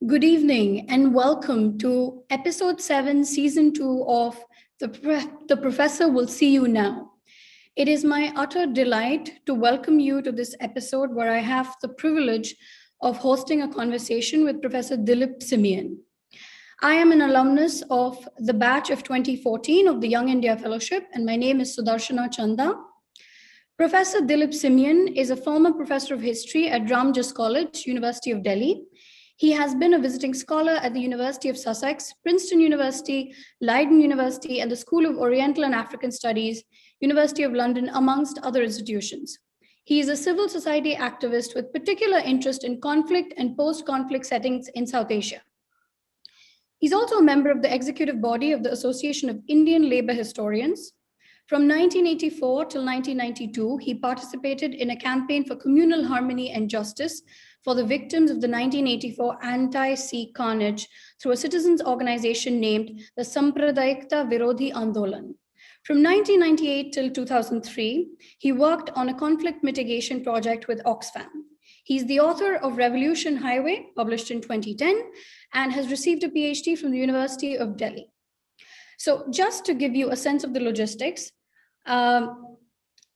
Good evening and welcome to episode 7, season 2 of The Professor Will See You Now. It is my utter delight to welcome you to this episode where I have the privilege of hosting a conversation with Professor Dilip Simeon. I am an alumnus of the batch of 2014 of the Young India Fellowship, and my name is Sudarshana Chanda. Professor Dilip Simeon is a former professor of history at Ramjas College, University of Delhi. He has been a visiting scholar at the University of Sussex, Princeton University, Leiden University, and the School of Oriental and African Studies, University of London, amongst other institutions. He is a civil society activist with particular interest in conflict and post-conflict settings in South Asia. He's also a member of the executive body of the Association of Indian Labor Historians. From 1984 till 1992, he participated in a campaign for communal harmony and justice for the victims of the 1984 anti-Sikh carnage through a citizens' organization named the Sampradayikta Virodhi Andolan. From 1998 till 2003, he worked on a conflict mitigation project with Oxfam. He's the author of Revolution Highway, published in 2010, and has received a PhD from the University of Delhi. So just to give you a sense of the logistics,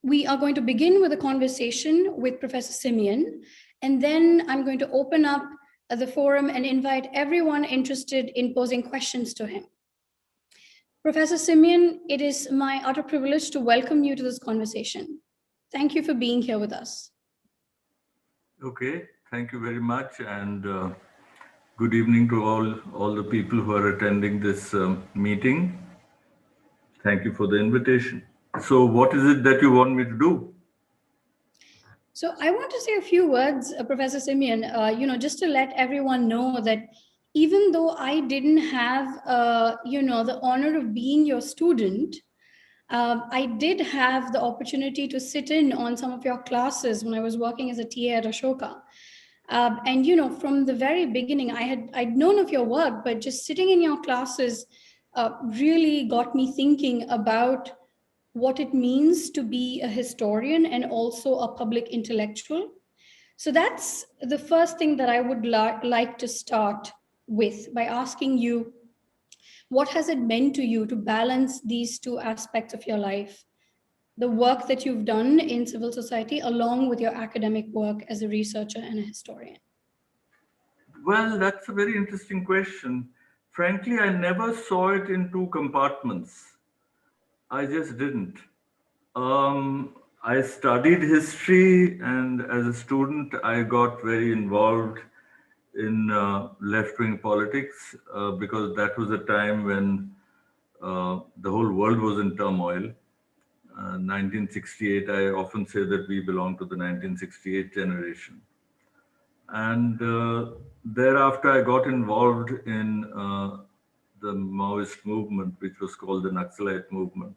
we are going to begin with a conversation with Professor Simeon, and then I'm going to open up the forum and invite everyone interested in posing questions to him. Professor Simeon, it is my utter privilege to welcome you to this conversation. Thank you for being here with us. Okay, thank you very much, and good evening to all the people who are attending this meeting. Thank you for the invitation. So what is it that you want me to do? So I want to say a few words, Professor Simeon, just to let everyone know that even though I didn't have, the honor of being your student, I did have the opportunity to sit in on some of your classes when I was working as a TA at Ashoka. And from the very beginning, I'd known of your work, but just sitting in your classes really got me thinking about what it means to be a historian and also a public intellectual. So that's the first thing that I would like to start with by asking you, what has it meant to you to balance these two aspects of your life? The work that you've done in civil society along with your academic work as a researcher and a historian? Well, that's a very interesting question. Frankly, I never saw it in two compartments. I just didn't. I studied history, and as a student, I got very involved in left-wing politics because that was a time when the whole world was in turmoil. 1968, I often say that we belong to the 1968 generation. And thereafter, I got involved in the Maoist movement, which was called the Naxalite movement.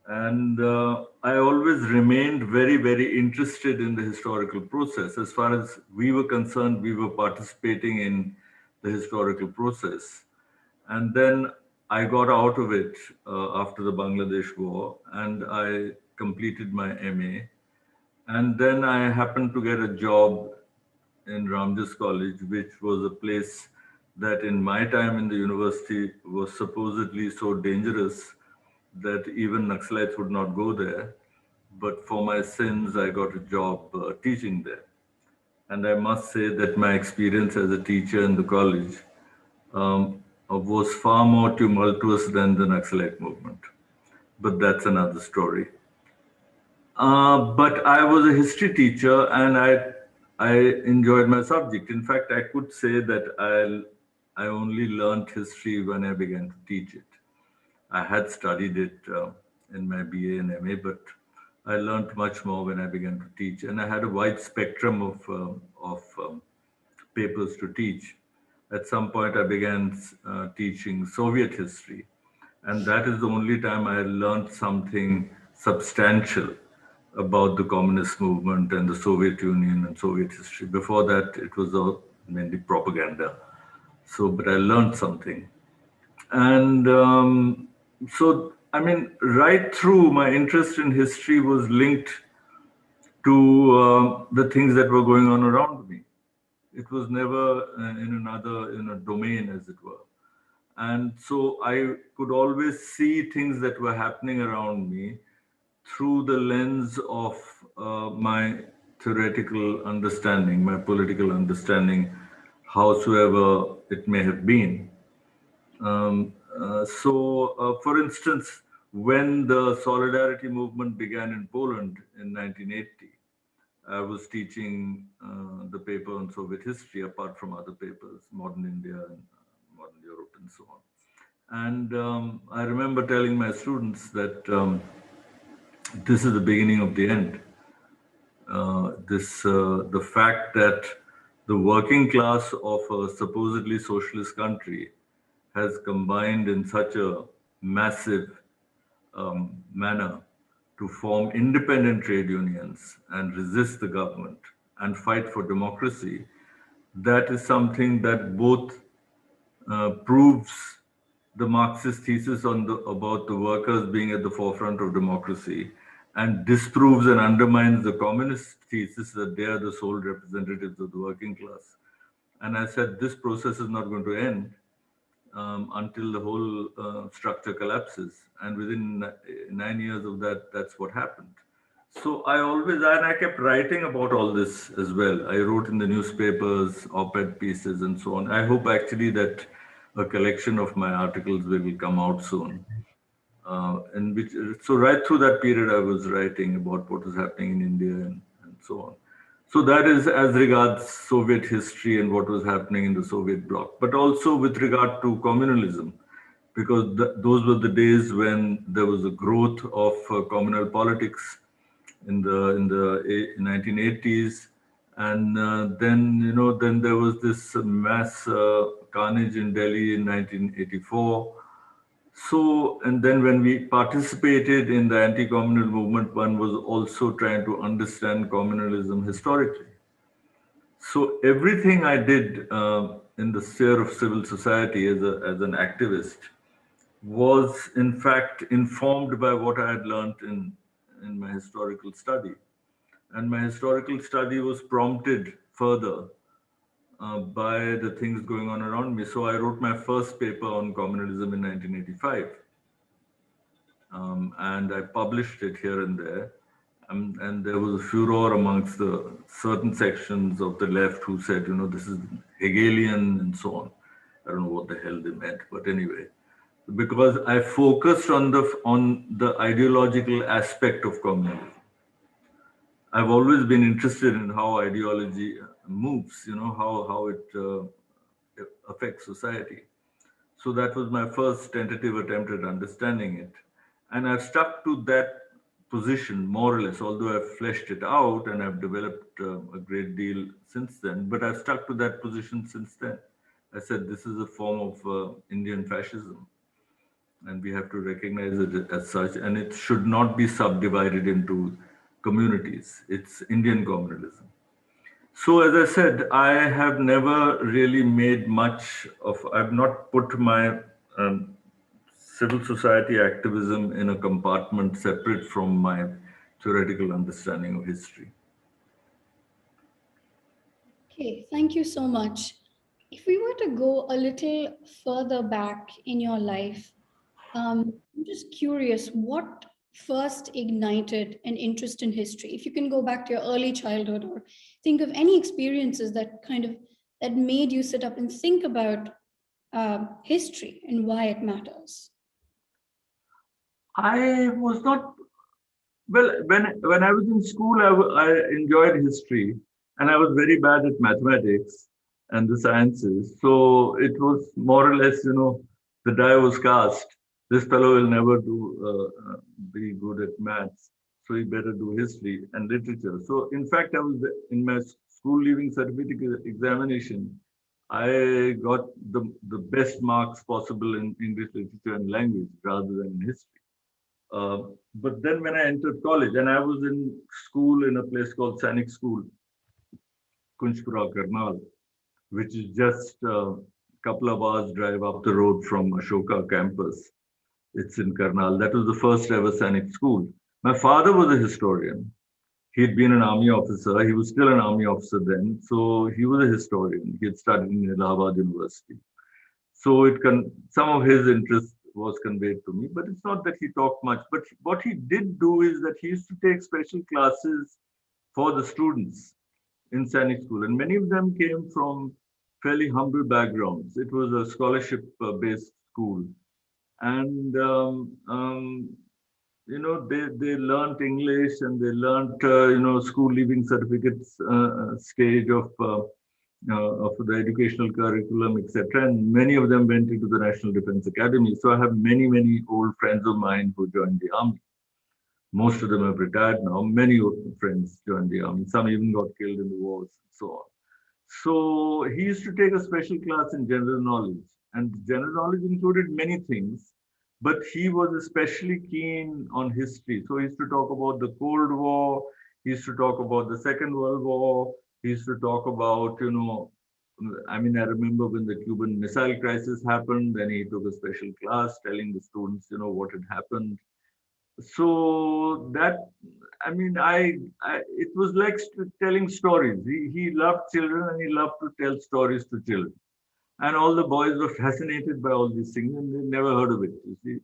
And I always remained very, very interested in the historical process. As far as we were concerned, we were participating in the historical process. And then I got out of it after the Bangladesh war, and I completed my MA. And then I happened to get a job in Ramjas College, which was a place that in my time in the university was supposedly so dangerous that even Naxalites would not go there. But for my sins, I got a job teaching there. And I must say that my experience as a teacher in the college was far more tumultuous than the Naxalite movement. But that's another story. But I was a history teacher, and I enjoyed my subject. In fact, I could say that I only learned history when I began to teach it. I had studied it in my BA and MA, but I learned much more when I began to teach. And I had a wide spectrum of papers to teach. At some point, I began teaching Soviet history. And that is the only time I learned something substantial about the communist movement and the Soviet Union and Soviet history. Before that, it was all mainly propaganda. So, but I learned something. And so, I mean, right through, my interest in history was linked to the things that were going on around me. It was never in another, in a domain, as it were. And so I could always see things that were happening around me through the lens of my theoretical understanding, my political understanding, howsoever it may have been. For instance, when the Solidarity movement began in Poland in 1980, I was teaching the paper on Soviet history, apart from other papers, modern India and modern Europe, and so on. And I remember telling my students that this is the beginning of the end. The fact that the working class of a supposedly socialist country has combined in such a massive manner to form independent trade unions and resist the government and fight for democracy, that is something that both proves the Marxist thesis about the workers being at the forefront of democracy and disproves and undermines the communist thesis that they are the sole representatives of the working class. And I said, this process is not going to end until the whole structure collapses. And within 9 years of that, that's what happened. So I kept writing about all this as well. I wrote in the newspapers, op-ed pieces, and so on. I hope actually that a collection of my articles will come out soon. In which, so right through that period, I was writing about what was happening in India and so on. So that is as regards Soviet history and what was happening in the Soviet bloc, but also with regard to communalism, because those were the days when there was a growth of communal politics in the 1980s, and then there was this mass carnage in Delhi in 1984. So, and then when we participated in the anti-communal movement, one was also trying to understand communalism historically. So everything I did in the sphere of civil society as an activist was in fact informed by what I had learned in my historical study. And my historical study was prompted further by the things going on around me. So I wrote my first paper on communalism in 1985. And I published it here and there. And there was a furor amongst the certain sections of the left who said, this is Hegelian and so on. I don't know what the hell they meant, but anyway, because I focused on the ideological aspect of communism. I've always been interested in how ideology moves, how it affects society. So that was my first tentative attempt at understanding it. And I've stuck to that position more or less, although I've fleshed it out and I've developed a great deal since then, but I've stuck to that position since then. I said this is a form of Indian fascism, and we have to recognize it as such, and it should not be subdivided into communities. It's Indian communalism. So as I said, I have never really made much of, I've not put my civil society activism in a compartment separate from my theoretical understanding of history. Okay, thank you so much. If we were to go a little further back in your life, I'm just curious, what first ignited an interest in history? If you can go back to your early childhood or think of any experiences that made you sit up and think about history and why it matters. I was not well when I was in school. I enjoyed history, and I was very bad at mathematics and the sciences. So it was more or less, the die was cast. This fellow will never be good at maths, so he better do history and literature. So in fact, I was in my school leaving certificate examination. I got the best marks possible in English literature and language rather than in history. But then when I entered college, and I was in school in a place called Sainik School, Kunchpura, Karnal, which is just a couple of hours drive up the road from Ashoka campus. It's in Karnal. That was the first ever Sainik school. My father was a historian, He'd been an army officer. He was still an army officer then. So he was a historian. He had studied in Allahabad University. So some of his interest was conveyed to me, but it's not that he talked much. But what he did do is that he used to take special classes for the students in Sainik School, and many of them came from fairly humble backgrounds. It was a scholarship-based school, and they learnt English and they learnt school leaving certificates stage of the educational curriculum, etc. And many of them went into the National Defense Academy. So I have many old friends of mine who joined the army. Most of them have retired now. Many old friends joined the army. Some even got killed in the wars and so on. So he used to take a special class in general knowledge, and general knowledge included many things, but he was especially keen on history. So he used to talk about the Cold War, he used to talk about the Second World War, he used to talk about, I mean, I remember when the Cuban Missile Crisis happened, then he took a special class telling the students, what had happened. So that, I mean, it was like telling stories. He loved children and he loved to tell stories to children. And all the boys were fascinated by all these things and they never heard of it, you see.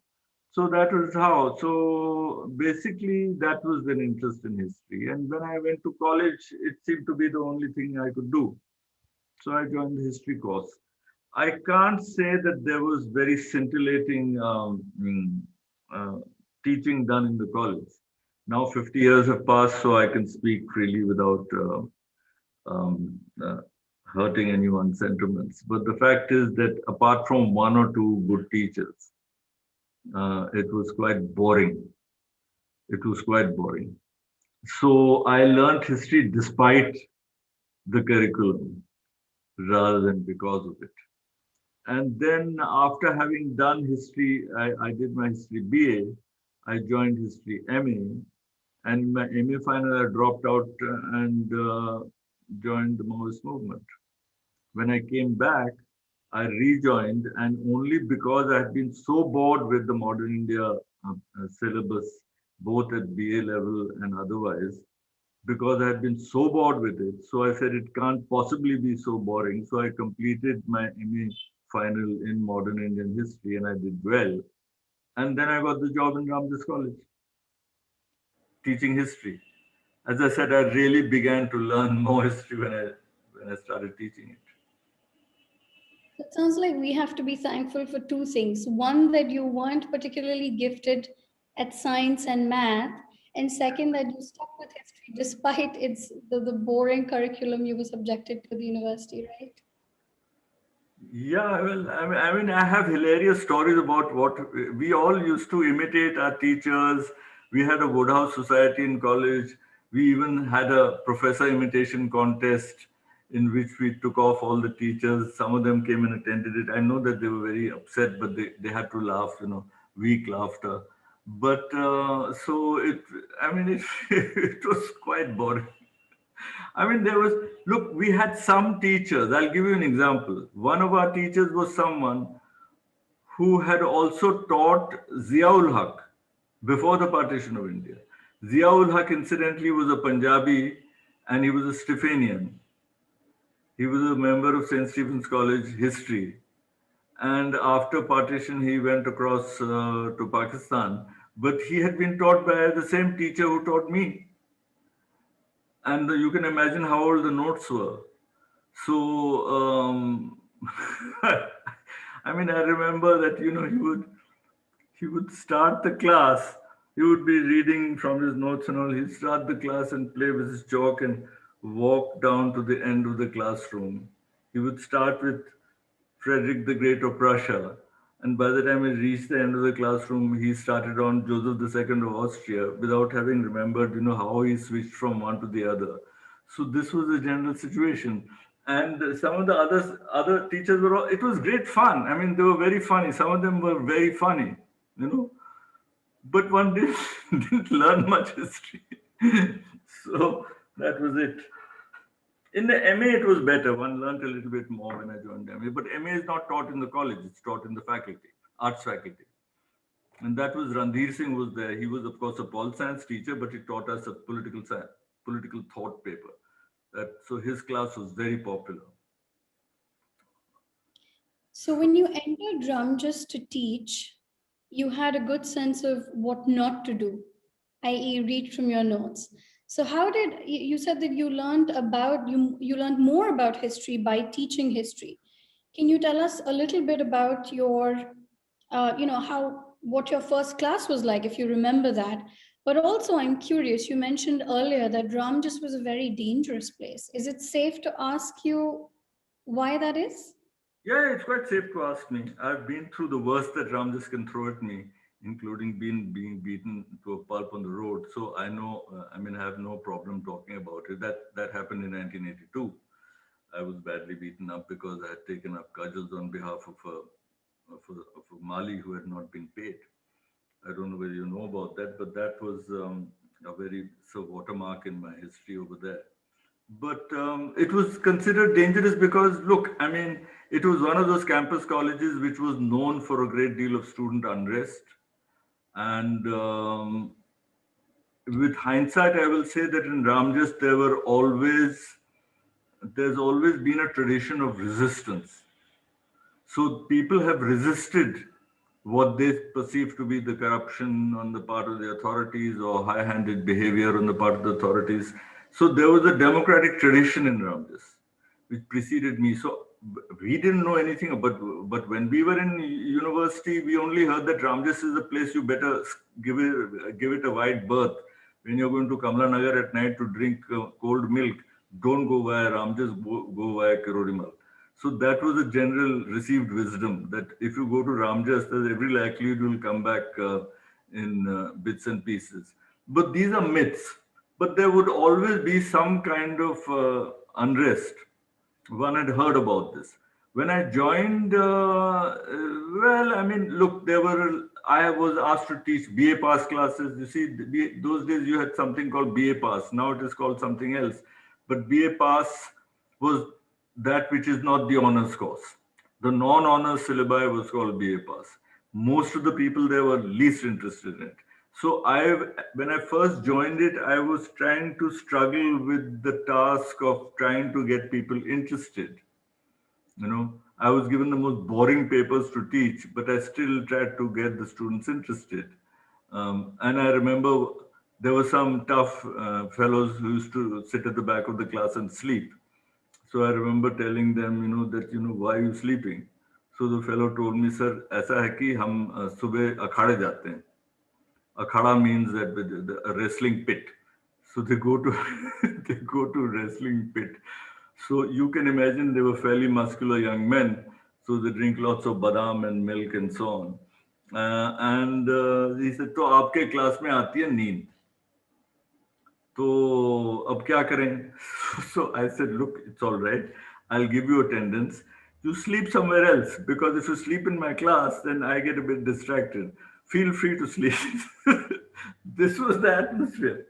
So that was how. So basically, that was an interest in history. And when I went to college, it seemed to be the only thing I could do. So I joined the history course. I can't say that there was very scintillating uh, teaching done in the college. Now 50 years have passed, so I can speak freely without um, uh, hurting anyone's sentiments. But the fact is that apart from one or two good teachers, it was quite boring. It was quite boring. So I learned history despite the curriculum rather than because of it. And then after having done history, I did my history BA, I joined history MA, and in my MA final I dropped out and joined the Maoist movement. When I came back, I rejoined, and only because I had been so bored with the modern India syllabus, both at BA level and otherwise, because I had been so bored with it. So I said it can't possibly be so boring. So I completed my MA final in modern Indian history and I did well. And then I got the job in Ramjas College teaching history. As I said, I really began to learn more history when I started teaching it. It sounds like we have to be thankful for two things. One, that you weren't particularly gifted at science and math, and second, that you stuck with history despite the boring curriculum you were subjected to at the university, right? Yeah, well, I have hilarious stories about what we all used to imitate our teachers. We had a Woodhouse Society in college. We even had a professor imitation contest in which we took off all the teachers. Some of them came and attended it. I know that they were very upset, but they had to laugh, weak laughter. But it, it was quite boring. I mean, look, we had some teachers. I'll give you an example. One of our teachers was someone who had also taught Ziaul Haq before the partition of India. Ziaul Haq, incidentally, was a Punjabi and he was a Stephanian. He was a member of St. Stephen's College history. And after partition, he went across to Pakistan. But he had been taught by the same teacher who taught me. And you can imagine how old the notes were. So, I mean, I remember that he would start the class. He would be reading from his notes and all. He'd start the class and play with his chalk and walk down to the end of the classroom. He would start with Frederick the Great of Prussia. And by the time he reached the end of the classroom, he started on Joseph II of Austria without having remembered, how he switched from one to the other. So this was the general situation. And some of the other teachers were it was great fun. I mean, they were very funny. Some of them were very funny, but one didn't learn much history. So that was it. In the MA, it was better. One learned a little bit more when I joined MA. But MA is not taught in the college; it's taught in the faculty, arts faculty. And that was Randhir Singh was there. He was, of course, a pol science teacher, but he taught us a political science. political thought paper. So his class was very popular. So when you entered Ramjas to teach, you had a good sense of what not to do, i.e., read from your notes. So how did you said that you learned more about history by teaching history? Can you tell us a little bit about your, how what your first class was like, if you remember that? But also, I'm curious. You mentioned earlier that Ramjas was a very dangerous place. Is it safe to ask you why that is? Yeah, it's quite safe to ask me. I've been through the worst that Ramjas can throw at me, including being beaten to a pulp on the road. So I know, I mean, I have no problem talking about it. That happened in 1982. I was badly beaten up because I had taken up cudgels on behalf of a Mali who had not been paid. I don't know whether you know about that, but that was a very watermark in my history over there. But it was considered dangerous because, look, I mean, it was one of those campus colleges which was known for a great deal of student unrest. And with hindsight, I will say that in Ramjas, there's always been a tradition of resistance. So people have resisted what they perceive to be the corruption on the part of the authorities or high-handed behavior on the part of the authorities. So there was a democratic tradition in Ramjas, which preceded me. So we didn't know anything about, but when we were in university, we only heard that Ramjas is a place you better give it a wide berth. When you're going to Kamla Nagar at night to drink cold milk, don't go via Ramjas, go via Kirorimal. So that was a general received wisdom that if you go to Ramjas, there's every likelihood you'll come back in bits and pieces. But these are myths. But there would always be some kind of unrest. One had heard about this. When I joined, well, I mean, look, I was asked to teach BA Pass classes. You see, those days you had something called BA Pass. Now it is called something else. But BA Pass was that which is not the honors course. The non-honors syllabi was called BA Pass. Most of the people there were least interested in it. So when I first joined it, I was trying to struggle with the task of trying to get people interested. I was given the most boring papers to teach, but I still tried to get the students interested. And I remember there were some tough fellows who used to sit at the back of the class and sleep. So I remember telling them, that, why are you sleeping? So the fellow told me, sir, ऐसा है कि हम सुबह अखाड़े जाते हैं. Akhada means that a wrestling pit. So they go to they go to wrestling pit. So you can imagine they were fairly muscular young men. So they drink lots of badam and milk and so on. And he said, तो आपके class में आती है नींद. तो अब क्या करें? So I said, look, it's all right. I'll give you attendance. You sleep somewhere else because if you sleep in my class, then I get a bit distracted. Feel free to sleep. This was the atmosphere.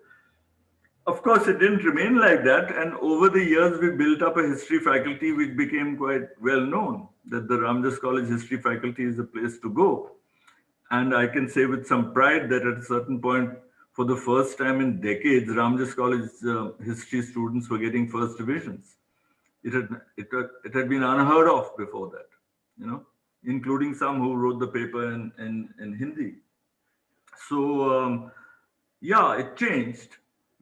Of course, it didn't remain like that. And over the years, we built up a history faculty which became quite well known that the Ramjas College history faculty is the place to go. And I can say with some pride that at a certain point, for the first time in decades, Ramjas College history students were getting first divisions. It had been unheard of before that, including some who wrote the paper in Hindi. So, yeah, it changed.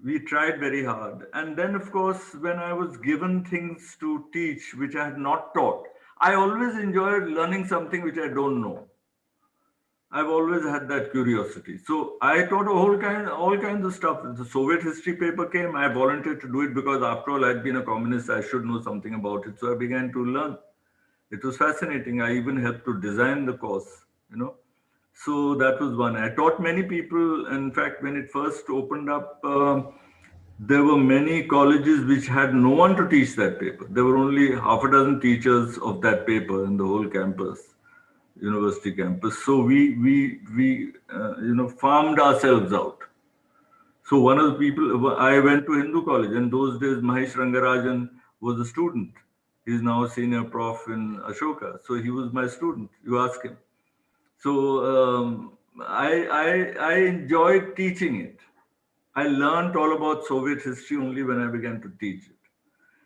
We tried very hard. And then, of course, when I was given things to teach which I had not taught, I always enjoyed learning something which I don't know. I've always had that curiosity. So I taught all kinds of stuff. The Soviet history paper came. I volunteered to do it because after all, I'd been a communist. I should know something about it. So I began to learn. It was fascinating. I even helped to design the course. So that was one. I taught many people. In fact, when it first opened up, there were many colleges which had no one to teach that paper. There were only half a dozen teachers of that paper in the whole campus, university campus. So we farmed ourselves out. So one of the people, I went to Hindu college. In those days, Mahesh Rangarajan was a student. He's now a senior prof in Ashoka. So he was my student. You ask him. So I enjoyed teaching it. I learned all about Soviet history only when I began to teach it.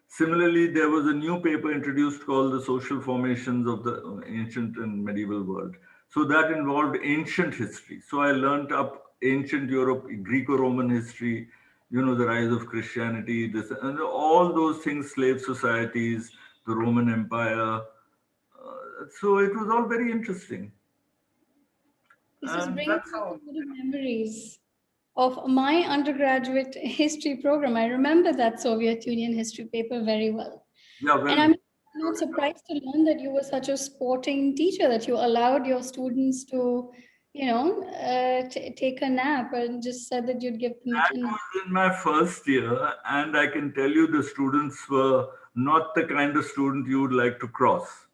Similarly, there was a new paper introduced called The Social Formations of the Ancient and Medieval World. So that involved ancient history. So I learned up ancient Europe, Greco-Roman history, the rise of Christianity, this and all those things, slave societies, the Roman Empire. So it was all very interesting. This is And bringing that's back how. a lot of memories of my undergraduate history program. I remember that Soviet Union history paper very well. Yeah, And well, I'm not surprised to learn that you were such a sporting teacher, that you allowed your students to, take a nap and just said that you'd give them that a nap. was in my first year, and I can tell you the students were not the kind of student you would like to cross.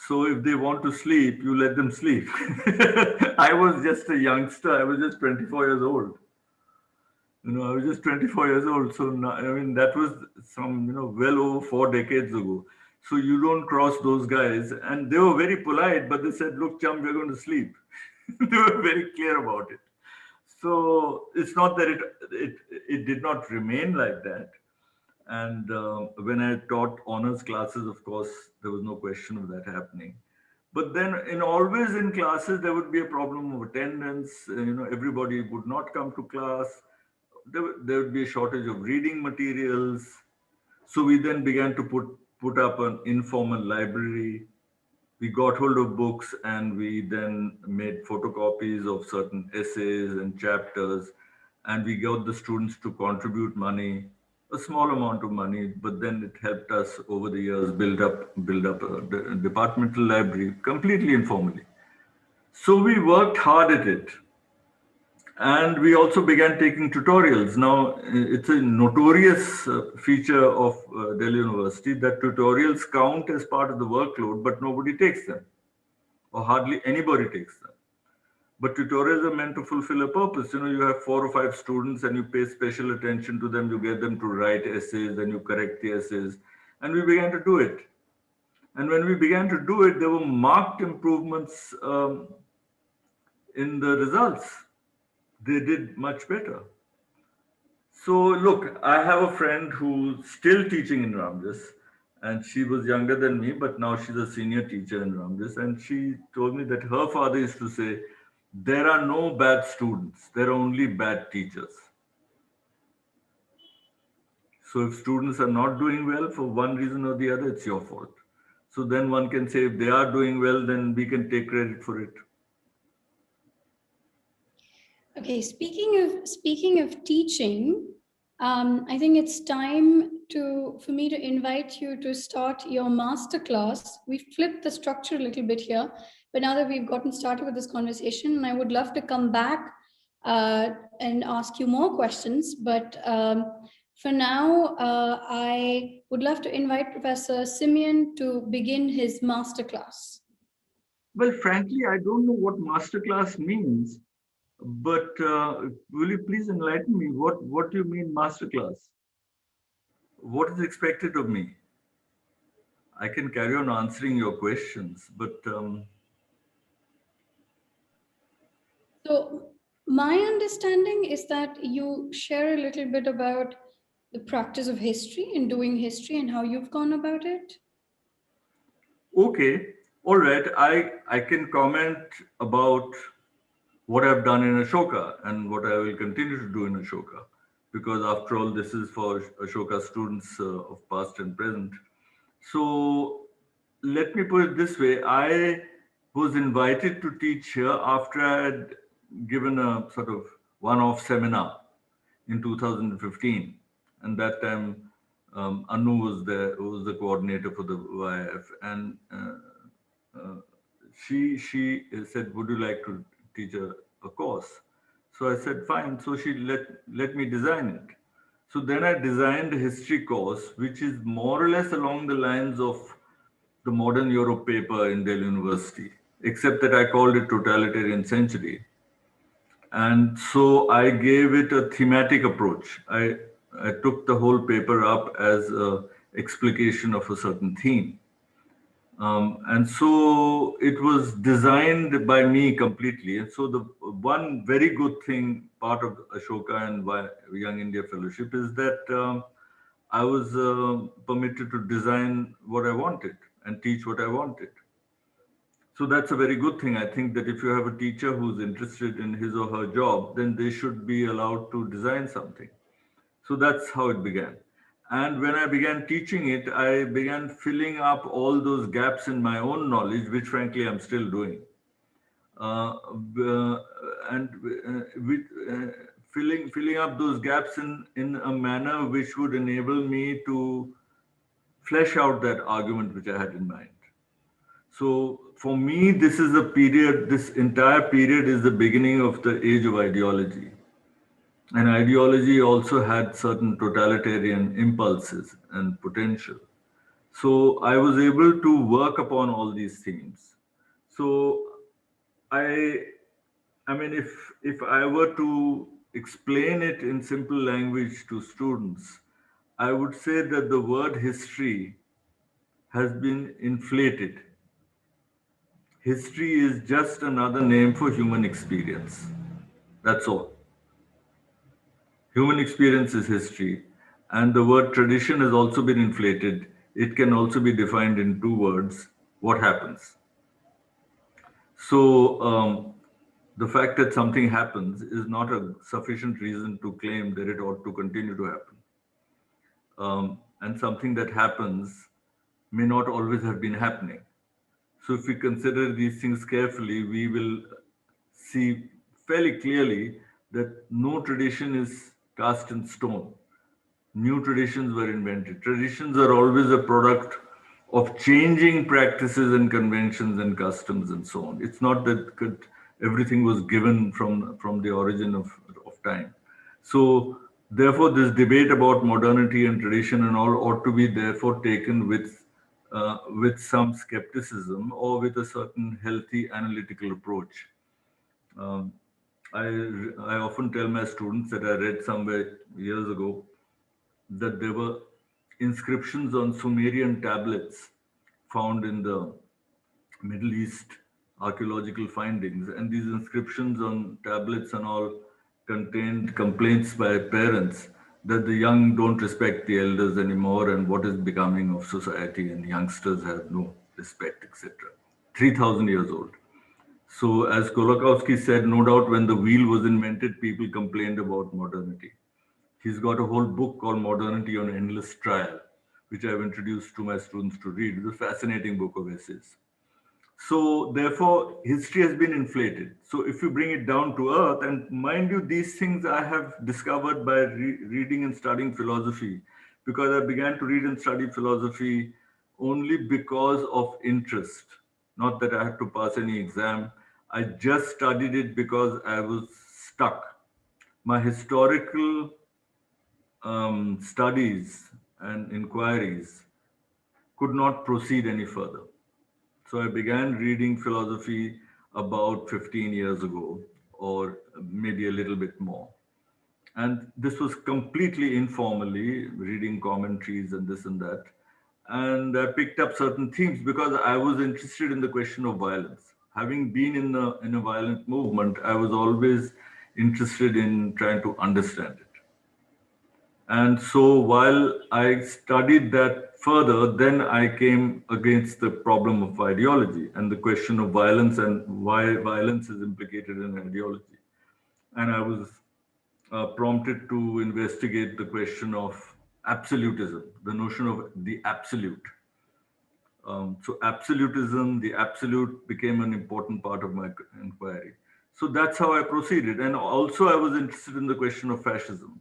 So if they want to sleep, you let them sleep. I was just a youngster. I was just 24 years old. I was just 24 years old. So, I mean, that was some, well over 4 decades ago. So you don't cross those guys. And they were very polite, but they said, look, chum, we're going to sleep. They were very clear about it. So it's not that it did not remain like that. And when I taught honors classes, of course, there was no question of that happening. But then, always in classes, there would be a problem of attendance. Everybody would not come to class. There would be a shortage of reading materials. So we then began to put up an informal library. We got hold of books and we then made photocopies of certain essays and chapters, and we got the students to contribute money, a small amount of money, but then it helped us over the years build up a departmental library completely informally. So we worked hard at it, and we also began taking tutorials. Now, it's a notorious feature of Delhi University that tutorials count as part of the workload, but nobody takes them, or hardly anybody takes them. But tutorials are meant to fulfill a purpose. You have 4 or 5 students and you pay special attention to them. You get them to write essays, then you correct the essays. And we began to do it. And when we began to do it, there were marked improvements in the results. They did much better. So, look, I have a friend who's still teaching in Ramjas, and she was younger than me, but now she's a senior teacher in Ramjas. And she told me that her father used to say, there are no bad students, there are only bad teachers. So, if students are not doing well for one reason or the other, it's your fault. So, then one can say, if they are doing well, then we can take credit for it. Okay, speaking of teaching, I think it's time for me to invite you to start your masterclass. We've flipped the structure a little bit here, but now that we've gotten started with this conversation, I would love to come back and ask you more questions. But for now, I would love to invite Professor Simeon to begin his masterclass. Well, frankly, I don't know what masterclass means, but will you please enlighten me? What do you mean masterclass? What is expected of me? I can carry on answering your questions, but So, my understanding is that you share a little bit about the practice of history and doing history and how you've gone about it. okay, all right. I can comment about what I've done in Ashoka and what I will continue to do in Ashoka, because after all, this is for Ashoka students of past and present. So let me put it this way: I was invited to teach here after I had given a sort of one-off seminar in 2015, and that time Anu was there, who was the coordinator for the YIF, and uh, she said, "Would you like to teach a course?" So I said, "Fine." So she let me design it. So then I designed a history course, which is more or less along the lines of the modern Europe paper in Delhi University, except that I called it Totalitarian Century. And so I gave it a thematic approach. I took the whole paper up as a explication of a certain theme. And so it was designed by me completely. And so the one very good thing, part of Ashoka and Young India Fellowship, is that I was permitted to design what I wanted and teach what I wanted. So that's a very good thing. I think that if you have a teacher who's interested in his or her job, then they should be allowed to design something. So that's how it began. And when I began teaching it, I began filling up all those gaps in my own knowledge, which frankly I'm still doing. And with filling up those gaps in a manner which would enable me to flesh out that argument which I had in mind. So for me, this is a period, this entire period is the beginning of the age of ideology. And ideology also had certain totalitarian impulses and potential. So I was able to work upon all these themes. So I, I mean, if I were to explain it in simple language to students, I would say that the word history has been inflated. History is just another name for human experience. That's all. Human experience is history. And the word tradition has also been inflated. It can also be defined in two words: what happens. So, the fact that something happens is not a sufficient reason to claim that it ought to continue to happen. And something that happens may not always have been happening. So, if we consider these things carefully, we will see fairly clearly that no tradition is cast in stone. New traditions were invented. Traditions are always a product of changing practices and conventions and customs and so on. It's not that everything was given from the origin of time. So therefore, this debate about modernity and tradition and all ought to be therefore taken with some skepticism or with a certain healthy analytical approach. Um, I, I often tell my students that I read somewhere years ago that there were inscriptions on Sumerian tablets found in the Middle East archaeological findings. And these inscriptions on tablets and all contained complaints by parents that the young don't respect the elders anymore and what is becoming of society and youngsters have no respect, etc. 3,000 years old. So, as Kolakowski said, no doubt when the wheel was invented, people complained about modernity. He's got a whole book called Modernity on Endless Trial, which I've introduced to my students to read. It's a fascinating book of essays. So, therefore, history has been inflated. So, if you bring it down to earth, and mind you, these things I have discovered by reading and studying philosophy, because I began to read and study philosophy only because of interest, not that I had to pass any exam. I just studied it because I was stuck. My historical studies and inquiries could not proceed any further. So I began reading philosophy about 15 years ago, or maybe a little bit more. And this was completely informally, reading commentaries and this and that. And I picked up certain themes because I was interested in the question of violence. Having been in a violent movement, I was always interested in trying to understand it. And so while I studied that further, then I came against the problem of ideology and the question of violence and why violence is implicated in ideology. And I was prompted to investigate the question of absolutism, the notion of the absolute. So absolutism, the absolute became an important part of my inquiry. So that's how I proceeded. And also I was interested in the question of fascism.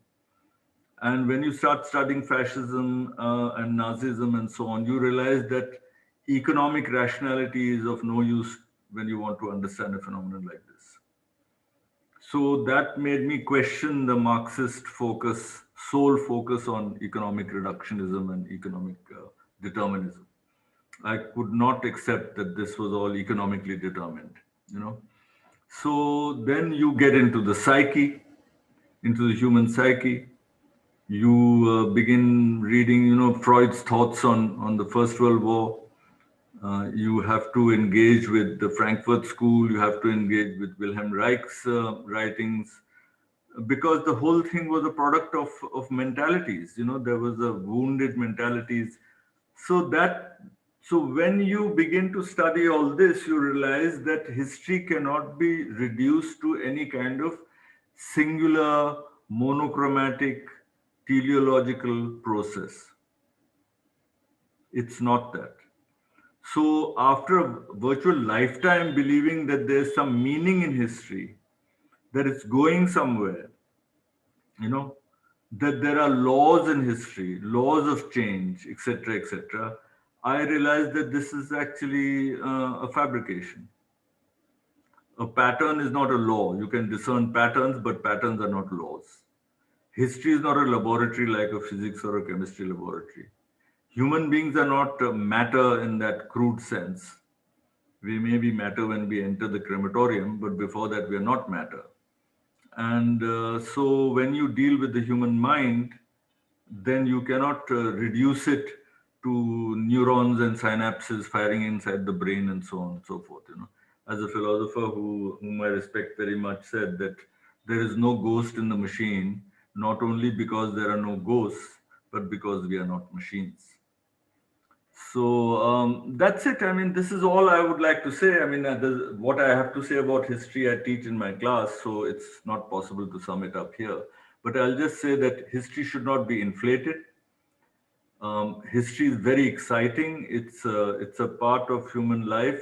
And when you start studying fascism and Nazism and so on, you realize that economic rationality is of no use when you want to understand a phenomenon like this. So that made me question the Marxist focus, sole focus on economic reductionism and economic determinism. I could not accept that this was all economically determined, you know. So then you get into the psyche, into the human psyche. You begin reading, Freud's thoughts on the First World War. You have to engage with the Frankfurt School. You have to engage with Wilhelm Reich's writings, because the whole thing was a product of mentalities. You know, there was a wounded mentalities. So that, so when you begin to study all this, you realize that history cannot be reduced to any kind of singular, monochromatic, teleological process. It's not that. So after a virtual lifetime believing that there's some meaning in history, that it's going somewhere, you know, that there are laws in history, laws of change, etc., etc., I realized that this is actually a fabrication. A pattern is not a law. You can discern patterns, but patterns are not laws. History is not a laboratory like a physics or a chemistry laboratory. Human beings are not matter in that crude sense. We may be matter when we enter the crematorium, but before that, we are not matter. And so, when you deal with the human mind, then you cannot reduce it to neurons and synapses firing inside the brain and so on and so forth. You know, as a philosopher whom I respect very much said that there is no ghost in the machine, not only because there are no ghosts, but because we are not machines. So that's it. I mean, this is all I would like to say. I mean, what I have to say about history, I teach in my class, so it's not possible to sum it up here. But I'll just say that history should not be inflated. History is very exciting. It's a part of human life,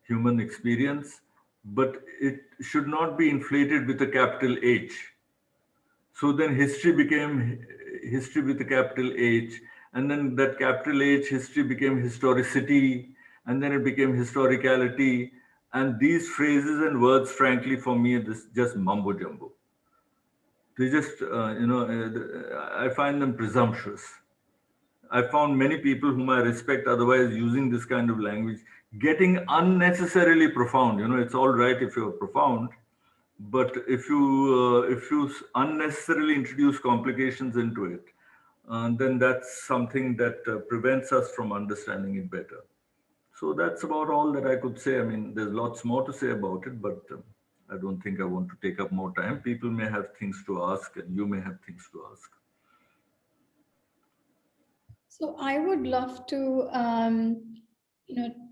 human experience, but it should not be inflated with a capital H. So then history became history with a capital H, and then that capital H history became historicity, and then it became historicality. And these phrases and words, frankly, for me, this just mumbo jumbo. They just, I find them presumptuous. I found many people whom I respect otherwise using this kind of language getting unnecessarily profound. You know, it's all right if you're profound, but if you unnecessarily introduce complications into it, then that's something that prevents us from understanding it better. So that's about all that I could say. I mean, there's lots more to say about it, but I don't think I want to take up more time. People may have things to ask, and you may have things to ask. So I would love to,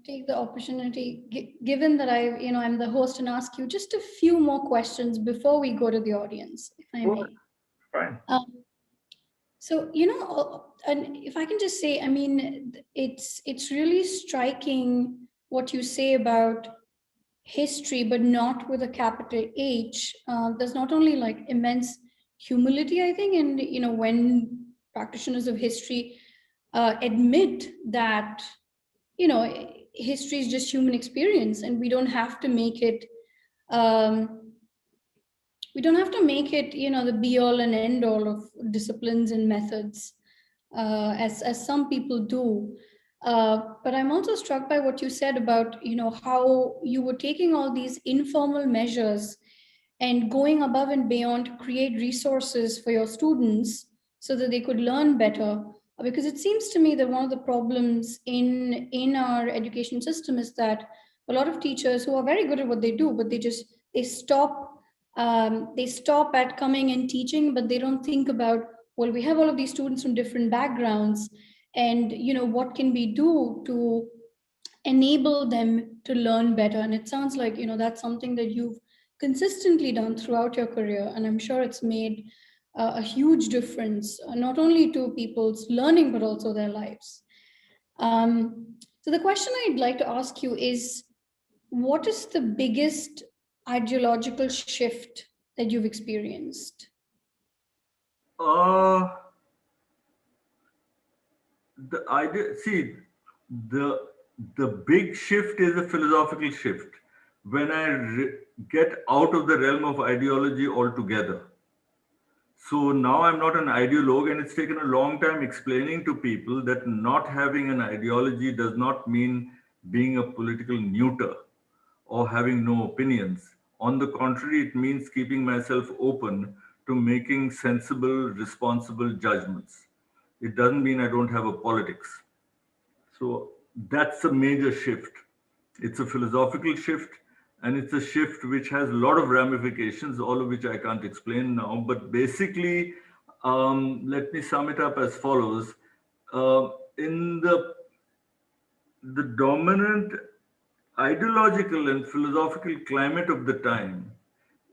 take the opportunity, given that I'm the host, and ask you just a few more questions before we go to the audience, if I Go ahead. may. Fine. So and if I can just say, I mean, it's really striking what you say about history, but not with a capital H. There's not only like immense humility, I think, and when practitioners of history admit that history is just human experience, and um, we don't have to make it the be all and end all of disciplines and methods, as some people do. But I'm also struck by what you said about how you were taking all these informal measures and going above and beyond to create resources for your students so that they could learn better. Because it seems to me that one of the problems in our education system is that a lot of teachers who are very good at what they do, but they stop they stop at coming and teaching, but they don't think about, well, we have all of these students from different backgrounds, and what can we do to enable them to learn better. And it sounds like that's something that you've consistently done throughout your career, and I'm sure it's made a huge difference, not only to people's learning but also their lives. So the question I'd like to ask you is, what is the biggest ideological shift that you've experienced? Uh, the idea, see, the the big shift is a philosophical shift. When I get out of the realm of ideology altogether. So now I'm not an ideologue, and it's taken a long time explaining to people that not having an ideology does not mean being a political neuter or having no opinions. On the contrary, it means keeping myself open to making sensible, responsible judgments. It doesn't mean I don't have a politics. So that's a major shift. It's a philosophical shift, and it's a shift which has a lot of ramifications, all of which I can't explain now. But basically, let me sum it up as follows. In the dominant ideological and philosophical climate of the time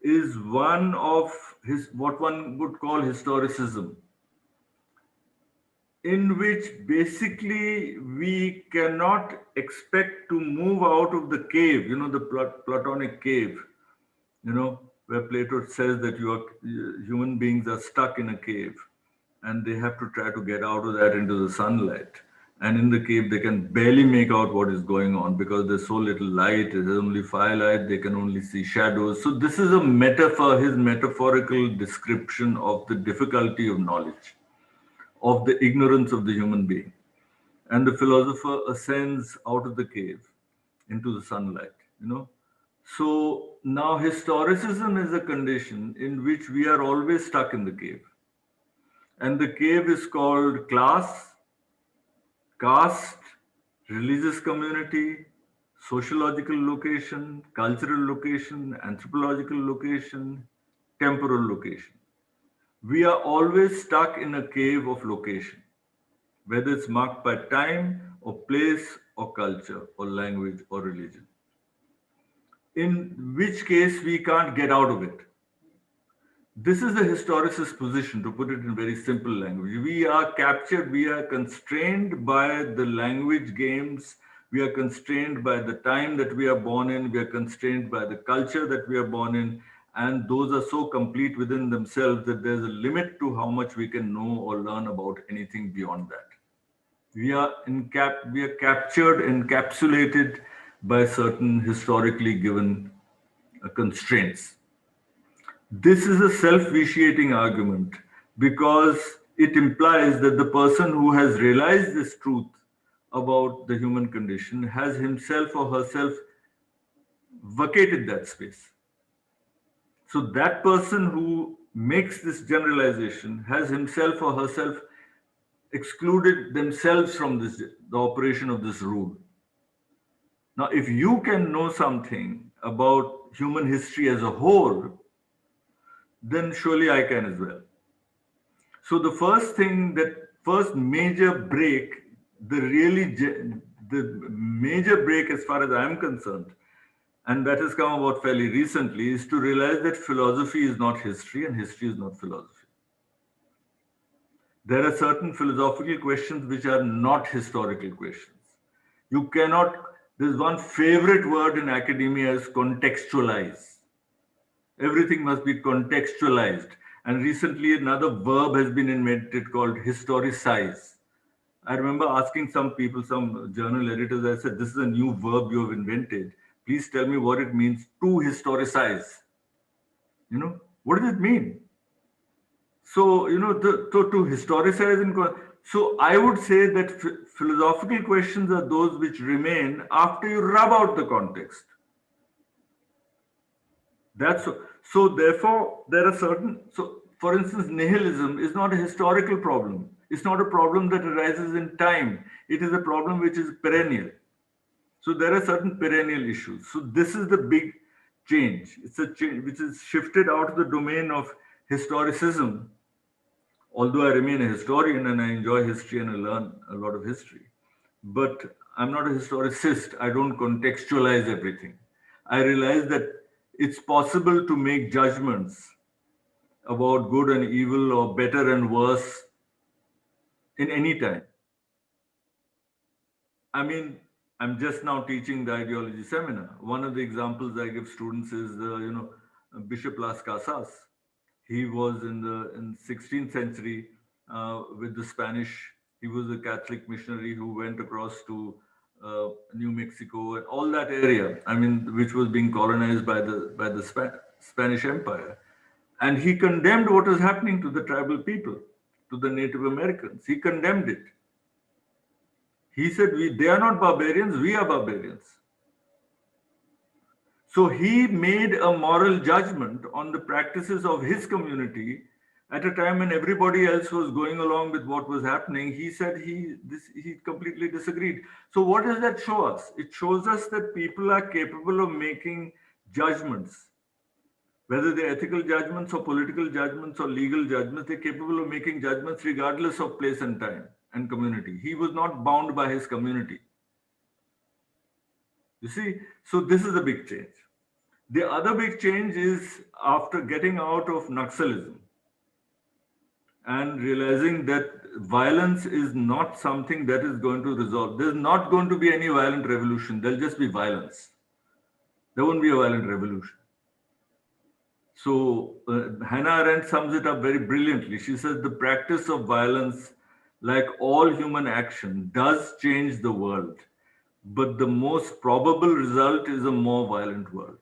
is one of his what one would call historicism, in which basically we cannot expect to move out of the cave, the Platonic cave, where Plato says that human beings are stuck in a cave and they have to try to get out of that into the sunlight. And in the cave, they can barely make out what is going on because there's so little light, there's only firelight, they can only see shadows. So, this is a metaphor, his metaphorical description of the difficulty of knowledge, of the ignorance of the human being. And the philosopher ascends out of the cave into the sunlight. So now historicism is a condition in which we are always stuck in the cave. And the cave is called class, caste, religious community, sociological location, cultural location, anthropological location, temporal location. We are always stuck in a cave of location, whether it's marked by time or place or culture or language or religion. In which case we can't get out of it. This is the historicist position, to put it in very simple language. We are captured, we are constrained by the language games, we are constrained by the time that we are born in, we are constrained by the culture that we are born in, and those are so complete within themselves that there's a limit to how much we can know or learn about anything beyond that. We are captured, encapsulated by certain historically given constraints. This is a self-vitiating argument because it implies that the person who has realized this truth about the human condition has himself or herself vacated that space. So that person who makes this generalization has himself or herself excluded themselves from the operation of this rule. Now, if you can know something about human history as a whole, then surely I can as well. So the first major break, the major break as far as I'm concerned, and that has come about fairly recently, is to realize that philosophy is not history and history is not philosophy. There are certain philosophical questions which are not historical questions. You cannot, there's one favorite word in academia is contextualize. Everything must be contextualized. And recently another verb has been invented called historicize. I remember asking some people, some journal editors, I said, this is a new verb you have invented. Please tell me what it means to historicize. What does it mean? So, to historicize so I would say that philosophical questions are those which remain after you rub out the context. So therefore there are so for instance, nihilism is not a historical problem. It's not a problem that arises in time. It is a problem which is perennial. So there are certain perennial issues. So this is the big change. It's a change which is shifted out of the domain of historicism, although I remain a historian and I enjoy history and I learn a lot of history. But I'm not a historicist. I don't contextualize everything. I realize that it's possible to make judgments about good and evil or better and worse in any time. I mean, I'm just now teaching the ideology seminar. One of the examples I give students is, Bishop Las Casas. He was in 16th century with the Spanish. He was a Catholic missionary who went across to New Mexico and all that area. I mean, which was being colonized by the Spanish Empire, and he condemned what was happening to the tribal people, to the Native Americans. He condemned it. He said, they are not barbarians, we are barbarians. So he made a moral judgment on the practices of his community At a time when everybody else was going along with what was happening, he said he completely disagreed. So what does that show us? It shows us that people are capable of making judgments, whether they're ethical judgments or political judgments or legal judgments. They're capable of making judgments regardless of place and time and community. He was not bound by his community. You see, so this is a big change. The other big change is after getting out of Naxalism and realizing that violence is not something that is going to resolve. There's not going to be any violent revolution. There'll just be violence. There won't be a violent revolution. So Hannah Arendt sums it up very brilliantly. She says the practice of violence, like all human action, does change the world, but the most probable result is a more violent world.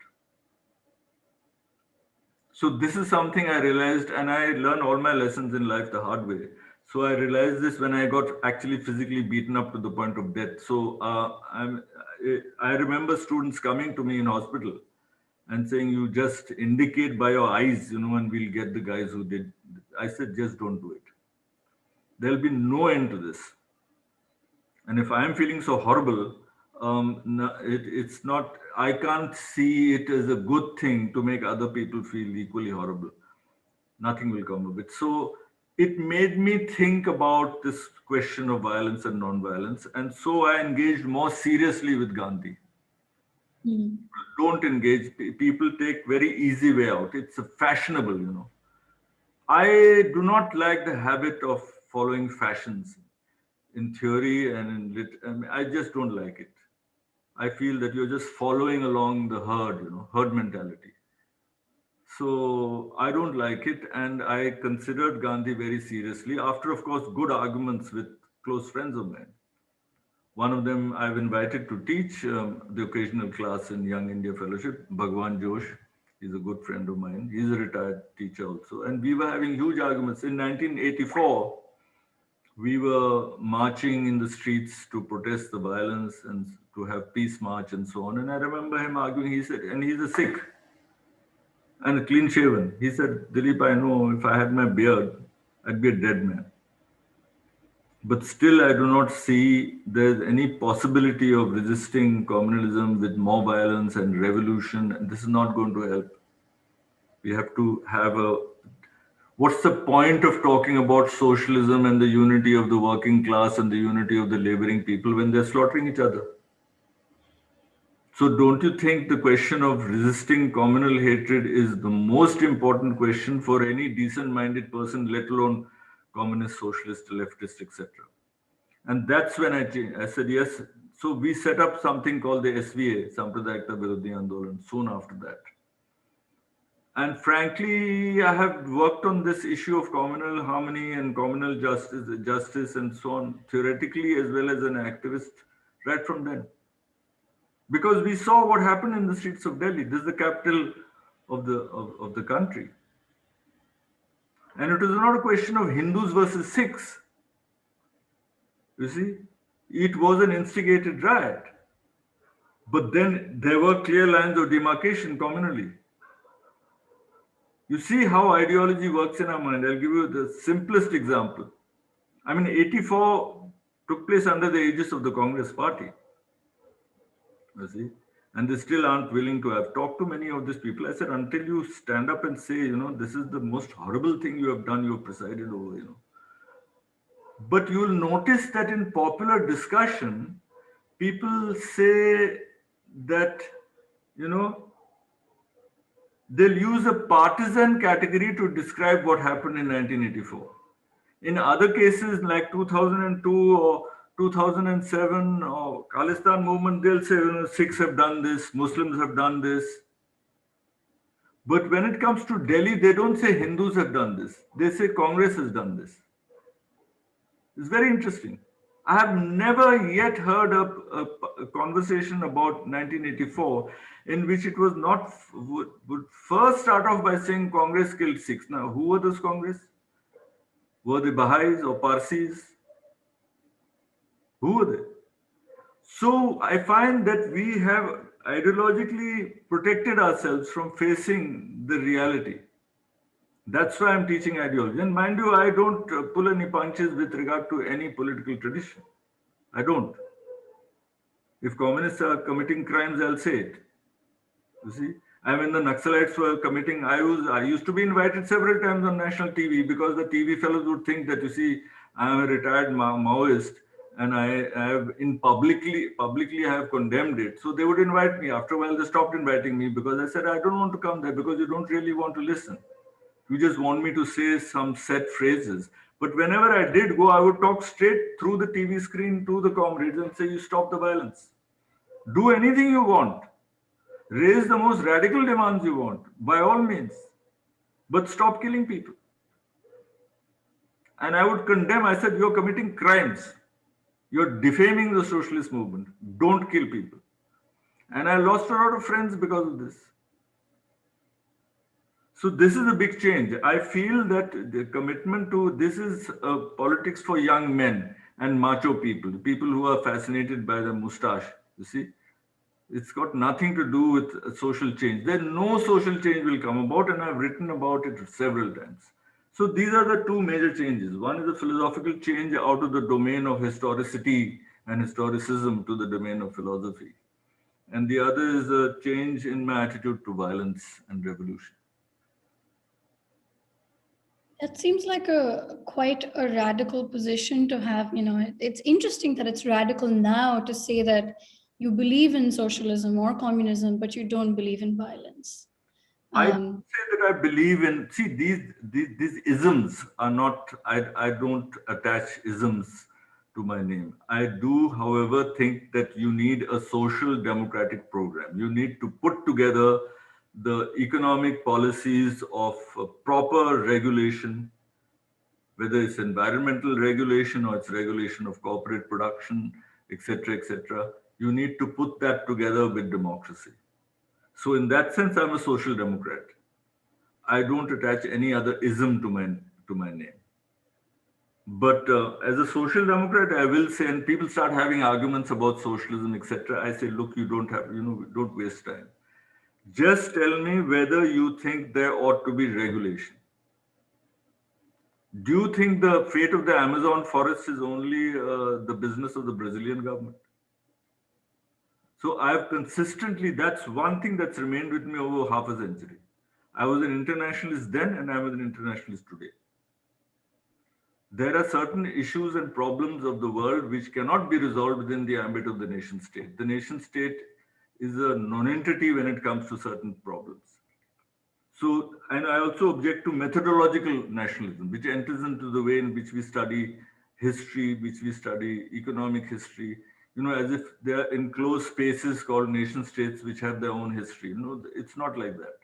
So this is something I realized, and I learned all my lessons in life the hard way. So I realized this when I got actually physically beaten up to the point of death. So I remember students coming to me in hospital and saying, "You just indicate by your eyes, and we'll get the guys who did." I said, "Just don't do it. There'll be no end to this. And if I'm feeling so horrible, it's not, I can't see it as a good thing to make other people feel equally horrible. Nothing will come of it." So it made me think about this question of violence and non-violence. And so I engaged more seriously with Gandhi. Mm. Don't engage. People take very easy way out. It's fashionable. I do not like the habit of following fashions in theory and in I just don't like it. I feel that you're just following along the herd, herd mentality. So I don't like it, and I considered Gandhi very seriously after, of course, good arguments with close friends of mine. One of them I've invited to teach the occasional class in Young India Fellowship, Bhagwan Josh. He's a good friend of mine. He's a retired teacher also. And we were having huge arguments. In 1984, we were marching in the streets to protest the violence and to have peace march and so on. And I remember him arguing, he said, and he's a Sikh and clean shaven. He said, "Dilip, I know if I had my beard, I'd be a dead man. But still, I do not see there's any possibility of resisting communalism with more violence and revolution. And this is not going to help. We have to have what's the point of talking about socialism and the unity of the working class and the unity of the laboring people when they're slaughtering each other?" So don't you think the question of resisting communal hatred is the most important question for any decent-minded person, let alone communist, socialist, leftist, etc.? And that's when I changed. I said, yes. So we set up something called the SVA, Sampradayikta Virodhi Andolan, soon after that. And frankly, I have worked on this issue of communal harmony and communal justice and so on, theoretically as well as an activist, right from then. Because we saw what happened in the streets of Delhi. This is the capital of the country. And it is not a question of Hindus versus Sikhs. You see, it was an instigated riot. But then there were clear lines of demarcation communally. You see how ideology works in our mind. I'll give you the simplest example. I mean, 84 took place under the aegis of the Congress party. You see, and they still aren't willing to. I've talked to many of these people. I said, until you stand up and say, this is the most horrible thing you have done, you have presided over, But you'll notice that in popular discussion, people say that, they'll use a partisan category to describe what happened in 1984. In other cases like 2002 or 2007 or Khalistan movement, they'll say, Sikhs have done this, Muslims have done this. But when it comes to Delhi, they don't say Hindus have done this. They say Congress has done this. It's very interesting. I have never yet heard a conversation about 1984 in which it was not, would first start off by saying Congress killed Sikhs. Now, who were those Congress? Were they Baha'is or Parsis? Who were they? So I find that we have ideologically protected ourselves from facing the reality. That's why I'm teaching ideology. And mind you, I don't pull any punches with regard to any political tradition. I don't. If communists are committing crimes, I'll say it. You see, I mean, the Naxalites were committing. I used to be invited several times on national TV because the TV fellows would think that, you see, I'm a retired Maoist, and I have publicly I have condemned it. So they would invite me. After a while, they stopped inviting me because I said I don't want to come there because you don't really want to listen. You just want me to say some set phrases. But whenever I did go, I would talk straight through the TV screen to the comrades and say, you stop the violence. Do anything you want. Raise the most radical demands you want, by all means. But stop killing people. And I would condemn, I said, you're committing crimes. You're defaming the socialist movement. Don't kill people. And I lost a lot of friends because of this. So this is a big change. I feel that the commitment to this is politics for young men and macho people who are fascinated by the mustache. You see, it's got nothing to do with social change. Then no social change will come about, and I've written about it several times. So these are the two major changes. One is a philosophical change out of the domain of historicity and historicism to the domain of philosophy. And the other is a change in my attitude to violence and revolution. That seems like a quite a radical position to have. It's interesting that it's radical now to say that you believe in socialism or communism, but you don't believe in violence. I say that I believe in, see, these isms are not, I don't attach isms to my name. I do, however, think that you need a social democratic program. You need to put together the economic policies of proper regulation, whether it's environmental regulation or it's regulation of corporate production, etc., etc. You need to put that together with democracy. So in that sense, I'm a social democrat. I don't attach any other ism to my name. But as a social democrat, I will say, and people start having arguments about socialism, etc. I say, look, you don't have, don't waste time. Just tell me whether you think there ought to be regulation. Do you think the fate of the Amazon forest is only the business of the Brazilian government? So I've consistently, that's one thing that's remained with me over half a century. I was an internationalist then and I'm an internationalist today. There are certain issues and problems of the world which cannot be resolved within the ambit of the nation state. The nation state is a non-entity when it comes to certain problems. So, and I also object to methodological nationalism, which enters into the way in which we study history, which we study economic history, as if they are enclosed spaces called nation states which have their own history. It's not like that.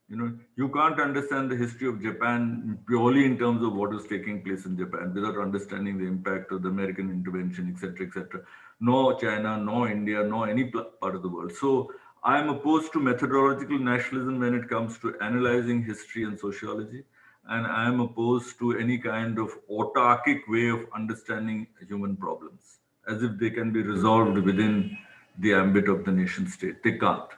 You can't understand the history of Japan purely in terms of what is taking place in Japan without understanding the impact of the American intervention, etc., etc. No China, no India, no any part of the world. So I'm opposed to methodological nationalism when it comes to analyzing history and sociology. And I'm opposed to any kind of autarkic way of understanding human problems, as if they can be resolved within the ambit of the nation state. They can't.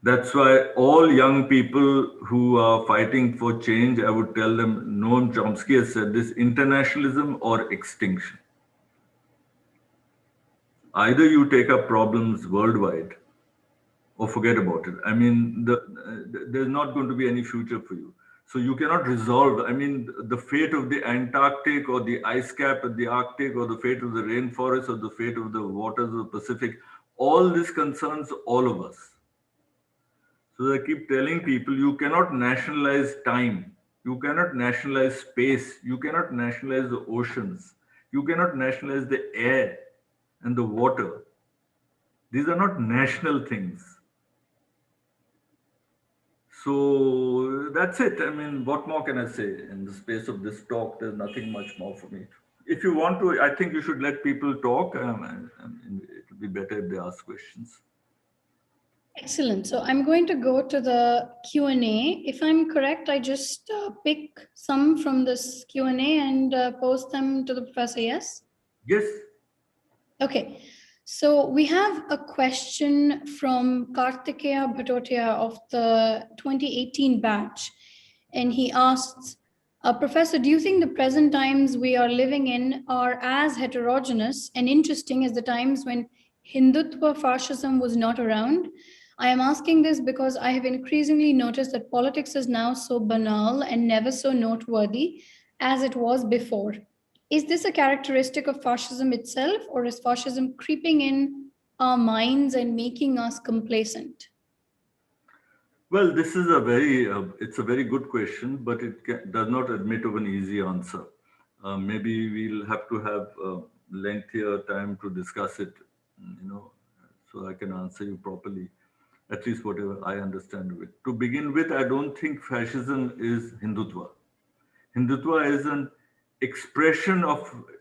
That's why all young people who are fighting for change, I would tell them, Noam Chomsky has said this, internationalism or extinction. Either you take up problems worldwide or forget about it. I mean, there's not going to be any future for you. So you cannot resolve, the fate of the Antarctic or the ice cap at the Arctic or the fate of the rainforest or the fate of the waters of the Pacific. All this concerns all of us. So I keep telling people, you cannot nationalize time. You cannot nationalize space. You cannot nationalize the oceans. You cannot nationalize the air and the water. These are not national things. So that's it. What more can I say? In the space of this talk, there's nothing much more for me. If you want to, I think you should let people talk. It would be better if they ask questions. Excellent. So I'm going to go to the Q&A. If I'm correct, I just pick some from this Q&A and post them to the professor, yes? Yes. Okay. So we have a question from Kartikeya Bhatotia of the 2018 batch. And he asks, Professor, do you think the present times we are living in are as heterogeneous and interesting as the times when Hindutva fascism was not around? I am asking this because I have increasingly noticed that politics is now so banal and never so noteworthy as it was before. Is this a characteristic of fascism itself, or is fascism creeping in our minds and making us complacent? Well, this is a it's a very good question, but does not admit of an easy answer. Maybe we'll have to have lengthier time to discuss it, you know, so I can answer you properly, at least whatever I understand of it. To begin with, I don't think fascism is Hindutva. Hindutva is an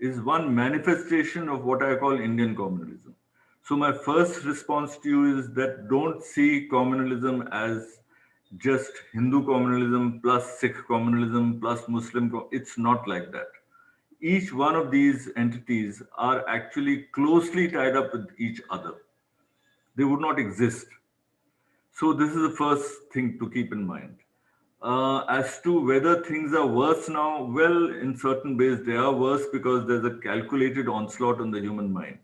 is one manifestation of what I call Indian communalism. So my first response to you is that don't see communalism as just Hindu communalism plus Sikh communalism plus It's not like that. Each one of these entities are actually closely tied up with each other. They would not exist. So this is the first thing to keep in mind. As to whether things are worse now, well, in certain ways they are worse because there's a calculated onslaught on the human mind.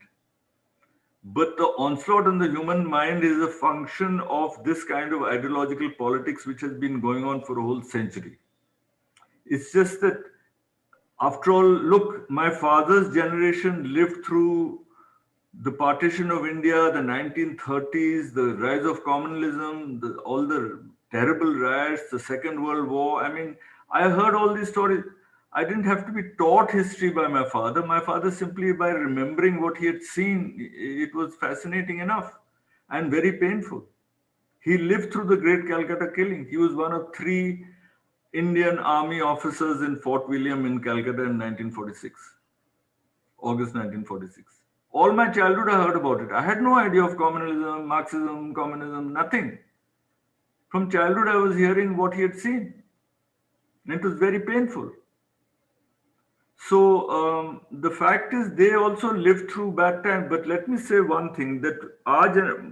But the onslaught on the human mind is a function of this kind of ideological politics which has been going on for a whole century. It's just that, after all, look, my father's generation lived through the partition of India, the 1930s, the rise of communalism, all the terrible riots, the Second World War. I mean, I heard all these stories. I didn't have to be taught history by my father. My father, simply by remembering what he had seen, it was fascinating enough and very painful. He lived through the Great Calcutta killing. He was one of three Indian Army officers in Fort William in Calcutta in 1946, August 1946. All my childhood, I heard about it. I had no idea of communalism, Marxism, communism, nothing. From childhood, I was hearing what he had seen. And it was very painful. So the fact is, they also lived through bad times. But let me say one thing, that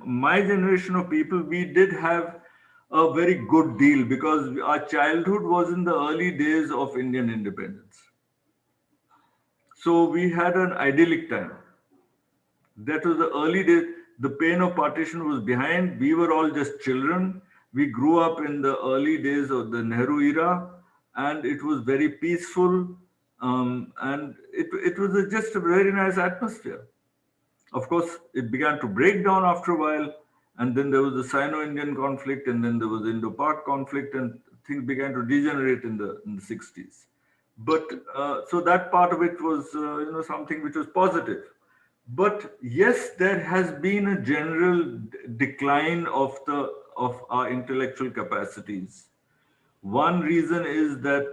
my generation of people, we did have a very good deal because our childhood was in the early days of Indian independence. So we had an idyllic time. That was the early days. The pain of partition was behind. We were all just children. We grew up in the early days of the Nehru era, and it was very peaceful. And it was just a very nice atmosphere. Of course, it began to break down after a while, and then there was the Sino-Indian conflict, and then there was the Indo-Pak conflict, and things began to degenerate in the 60s. But so that part of it was, something which was positive. But yes, there has been a general decline of our intellectual capacities. One reason is that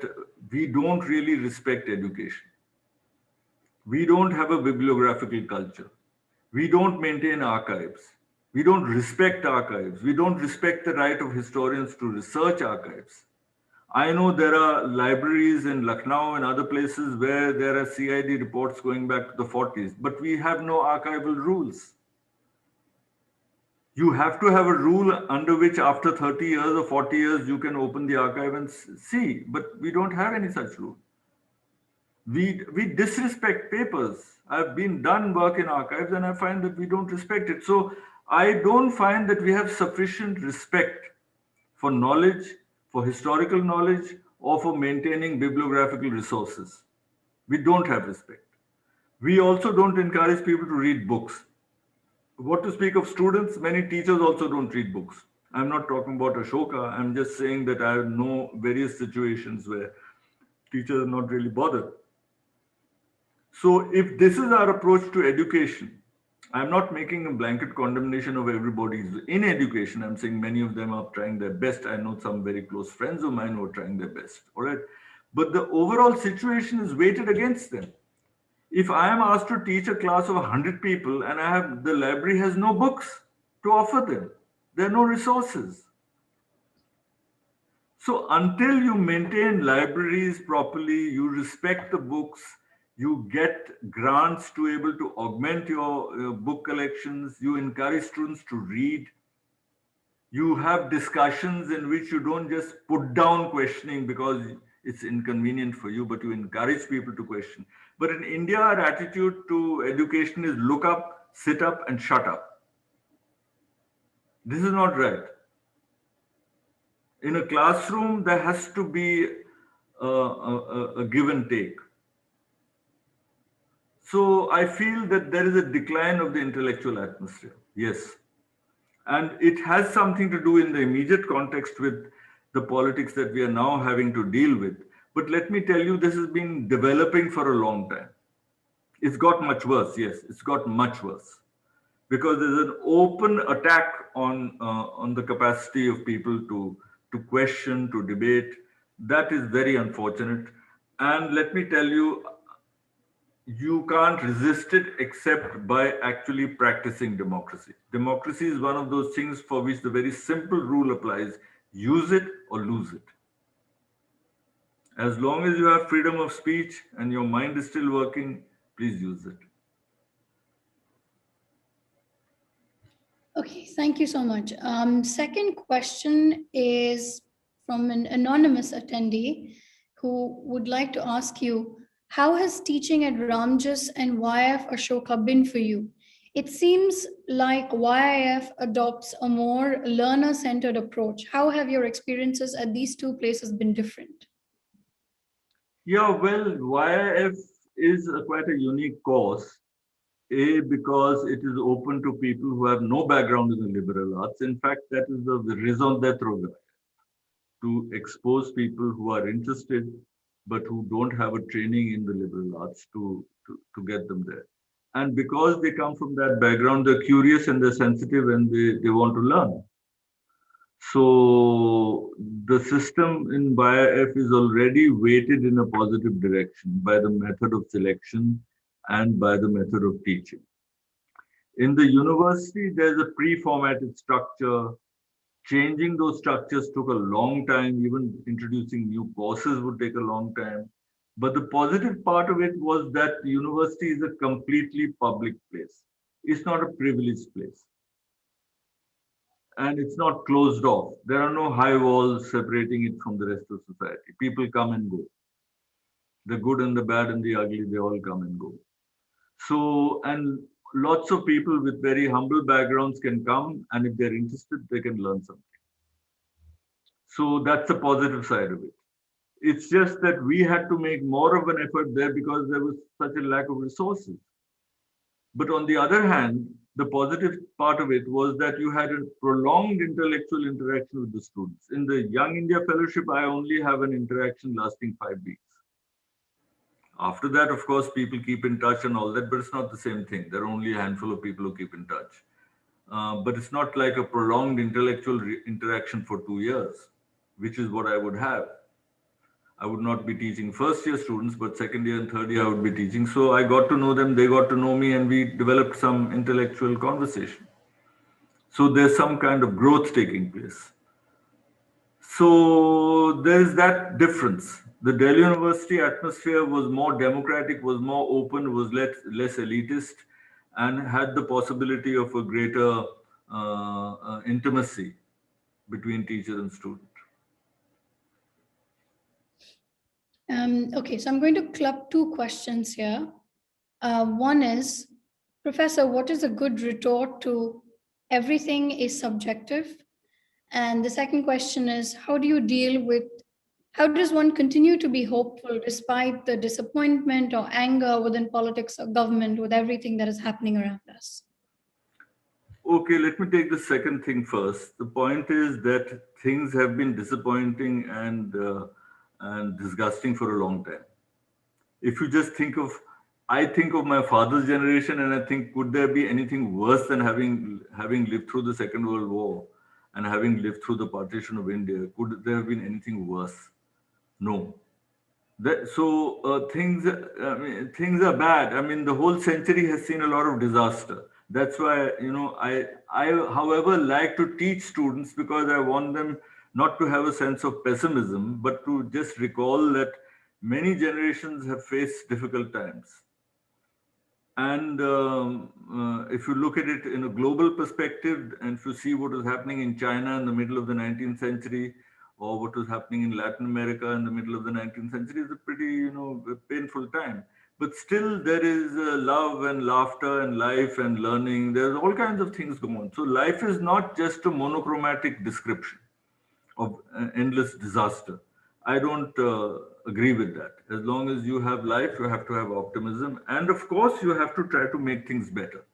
we don't really respect education. We don't have a bibliographical culture. We don't maintain archives. We don't respect archives. We don't respect the right of historians to research archives. I know there are libraries in Lucknow and other places where there are CID reports going back to the 40s, but we have no archival rules. You have to have a rule under which after 30 years or 40 years you can open the archive and see, but we don't have any such rule. We disrespect papers. I've been done work in archives and I find that we don't respect it. So I don't find that we have sufficient respect for knowledge, for historical knowledge, or for maintaining bibliographical resources. We don't have respect. We also don't encourage people to read books. What to speak of students, many teachers also don't read books. I'm not talking about Ashoka. I'm just saying that I know various situations where teachers are not really bothered. So if this is our approach to education, I'm not making a blanket condemnation of everybody in education. I'm saying many of them are trying their best. I know some very close friends of mine who are trying their best. All right. But the overall situation is weighted against them. If I am asked to teach a class of 100 people and the library has no books to offer them, there are no resources. So until you maintain libraries properly, you respect the books, you get grants to able to augment your book collections, you encourage students to read, You have discussions in which you don't just put down questioning because it's inconvenient for you, but you encourage people to question. But in India, our attitude to education is look up, sit up, and shut up. This is not right. In a classroom, there has to be a give and take. So I feel that there is a decline of the intellectual atmosphere. Yes. And it has something to do in the immediate context with the politics that we are now having to deal with. But let me tell you, this has been developing for a long time. It's got much worse. Yes, it's got much worse because there's an open attack on the capacity of people to question, to debate. That is very unfortunate. And let me tell you, you can't resist it except by actually practicing democracy. Democracy is one of those things for which the very simple rule applies: use it or lose it. As long as you have freedom of speech and your mind is still working, please use it. Okay, thank you so much. Second question is from an anonymous attendee who would like to ask you, how has teaching at Ramjas and YIF Ashoka been for you? It seems like YIF adopts a more learner-centered approach. How have your experiences at these two places been different? Yeah, well, YIF is quite a unique course. A, because it is open to people who have no background in the liberal arts. In fact, that is the raison d'etre, to expose people who are interested but who don't have a training in the liberal arts to get them there. And because they come from that background, they're curious and they're sensitive and they want to learn. So the system in BioF is already weighted in a positive direction by the method of selection and by the method of teaching. In the university, there's a pre-formatted structure. Changing those structures took a long time. Even introducing new courses would take a long time. But the positive part of it was that the university is a completely public place. It's not a privileged place. And it's not closed off. There are no high walls separating it from the rest of society. People come and go. The good and the bad and the ugly, they all come and go. So, and lots of people with very humble backgrounds can come, and if they're interested, they can learn something. So that's the positive side of it. It's just that we had to make more of an effort there because there was such a lack of resources. But on the other hand, the positive part of it was that you had a prolonged intellectual interaction with the students. In the Young India Fellowship, I only have an interaction lasting 5 weeks. After that, of course, people keep in touch and all that, but it's not the same thing. There are only a handful of people who keep in touch. But it's not like a prolonged intellectual interaction for 2 years, which is what I would have. I would not be teaching first year students, but second year and third year I would be teaching. So I got to know them, they got to know me, and we developed some intellectual conversation. So there's some kind of growth taking place. So there is that difference. The Delhi University atmosphere was more democratic, was more open, was less elitist, and had the possibility of a greater intimacy between teacher and student. Okay, so I'm going to club two questions here. One is, Professor, what is a good retort to everything is subjective? And the second question is, how does one continue to be hopeful despite the disappointment or anger within politics or government with everything that is happening around us? Okay, let me take the second thing first. The point is that things have been disappointing and disgusting for a long time. If you just think of, I think of my father's generation, and I think, could there be anything worse than having lived through the Second World War and having lived through the partition of India? Could there have been anything worse? No. Things are bad. I mean, the whole century has seen a lot of disaster. That's why, however, like to teach students because I want them not to have a sense of pessimism, but to just recall that many generations have faced difficult times. And if you look at it in a global perspective, and if you see what was happening in China in the middle of the 19th century, or what was happening in Latin America in the middle of the 19th century, it's a pretty, painful time. But still, there is love and laughter and life and learning. There's all kinds of things going on. So life is not just a monochromatic description of endless disaster. I don't agree with that. As long as you have life, you have to have optimism. And of course, you have to try to make things better.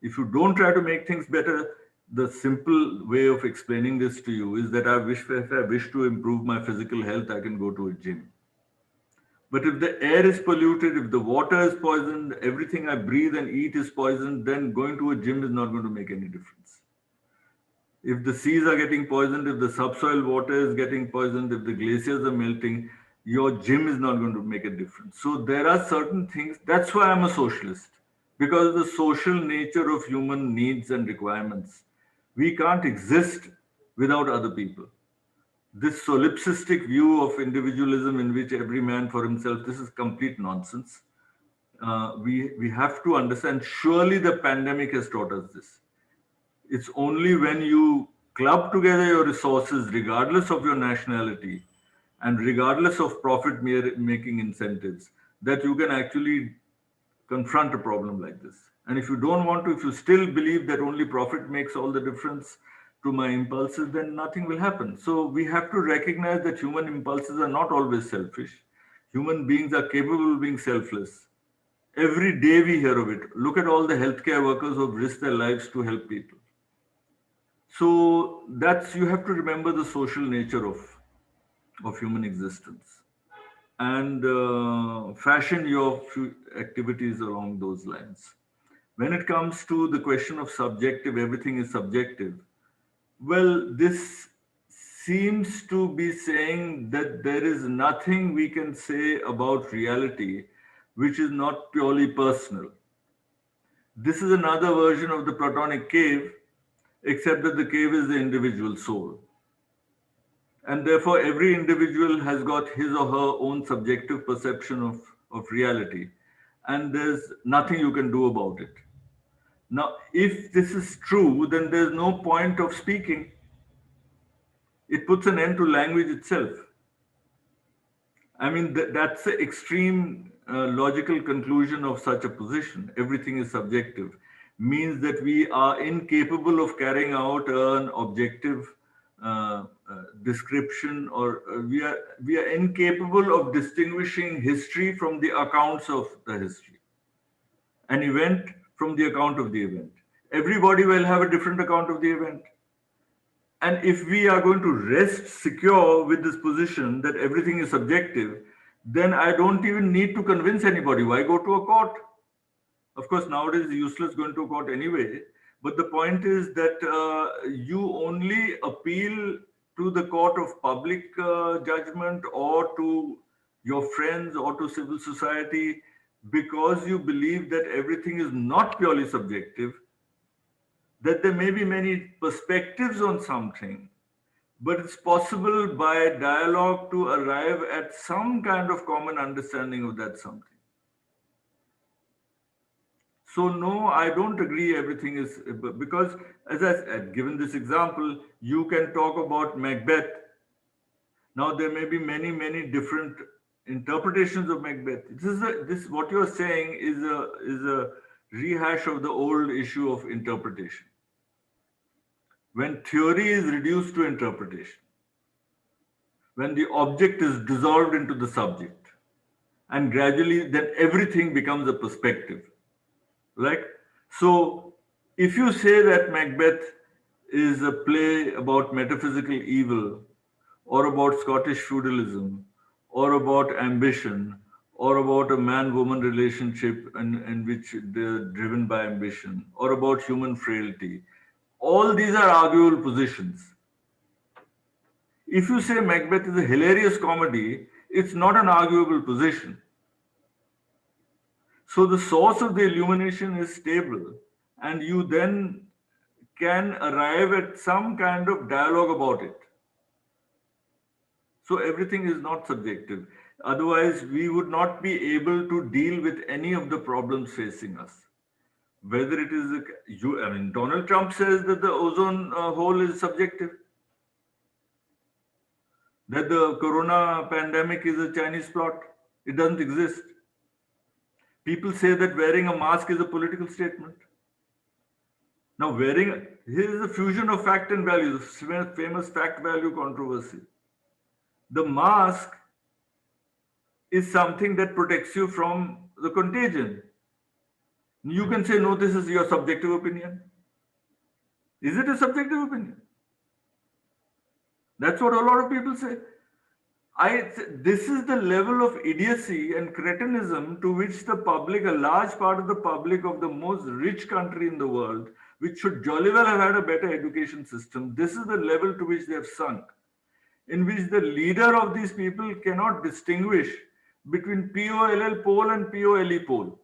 If you don't try to make things better, the simple way of explaining this to you is that if I wish to improve my physical health, I can go to a gym. But if the air is polluted, if the water is poisoned, everything I breathe and eat is poisoned, then going to a gym is not going to make any difference. If the seas are getting poisoned, if the subsoil water is getting poisoned, if the glaciers are melting, your gym is not going to make a difference. So there are certain things. That's why I'm a socialist, because of the social nature of human needs and requirements. We can't exist without other people. This solipsistic view of individualism in which every man for himself, this is complete nonsense. We have to understand, surely the pandemic has taught us this. It's only when you club together your resources, regardless of your nationality and regardless of profit making incentives, that you can actually confront a problem like this. And if you don't want to, if you still believe that only profit makes all the difference to my impulses, then nothing will happen. So we have to recognize that human impulses are not always selfish. Human beings are capable of being selfless. Every day we hear of it. Look at all the healthcare workers who have risked their lives to help people. So that's, you have to remember the social nature of human existence, and fashion your activities along those lines. When it comes to the question of subjective, everything is subjective. Well, this seems to be saying that there is nothing we can say about reality which is not purely personal. This is another version of the Platonic cave, except that the cave is the individual soul. And therefore, every individual has got his or her own subjective perception of reality. And there's nothing you can do about it. Now, if this is true, then there's no point of speaking. It puts an end to language itself. I mean, that's the extreme logical conclusion of such a position. Everything is subjective, means that we are incapable of carrying out an objective description, or we are incapable of distinguishing history from the accounts of the history, an event from the account of the event. Everybody will have a different account of the event. And if we are going to rest secure with this position that everything is subjective, then I don't even need to convince anybody. Why go to a court? Of course, nowadays it's useless going to a court anyway. But the point is that you only appeal to the court of public judgment, or to your friends, or to civil society, because you believe that everything is not purely subjective, that there may be many perspectives on something, but it's possible by dialogue to arrive at some kind of common understanding of that something. So no, I don't agree everything is, because as I said, given this example, you can talk about Macbeth. Now there may be many different interpretations of Macbeth. This what you're saying is a rehash of the old issue of interpretation. When theory is reduced to interpretation, when the object is dissolved into the subject, and gradually then everything becomes a perspective. Right? So if you say that Macbeth is a play about metaphysical evil, or about Scottish feudalism, or about ambition, or about a man-woman relationship in which they're driven by ambition, or about human frailty, all these are arguable positions. If you say Macbeth is a hilarious comedy, it's not an arguable position. So the source of the illumination is stable, and you then can arrive at some kind of dialogue about it. So everything is not subjective. Otherwise, we would not be able to deal with any of the problems facing us. Whether it is, Donald Trump says that the ozone hole is subjective, that the corona pandemic is a Chinese plot. It doesn't exist. People say that wearing a mask is a political statement. Now, here is a fusion of fact and value, the famous fact value controversy. The mask is something that protects you from the contagion. You can say, no, this is your subjective opinion. Is it a subjective opinion? That's what a lot of people say. This is the level of idiocy and cretinism to which the public, a large part of the public of the most rich country in the world, which should jolly well have had a better education system, this is the level to which they have sunk, in which the leader of these people cannot distinguish between POLL pole and POLE pole.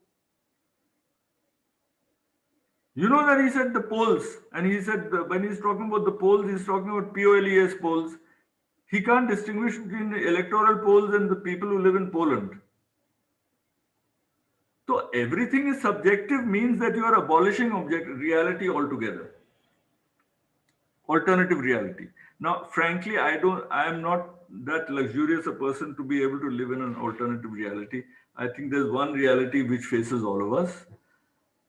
You know that he said the polls, and he said when he's talking about the polls, he's talking about POLES polls. He can't distinguish between the electoral polls and the people who live in Poland. So everything is subjective means that you are abolishing reality altogether. Alternative reality. Now, frankly, I am not that luxurious a person to be able to live in an alternative reality. I think there's one reality which faces all of us.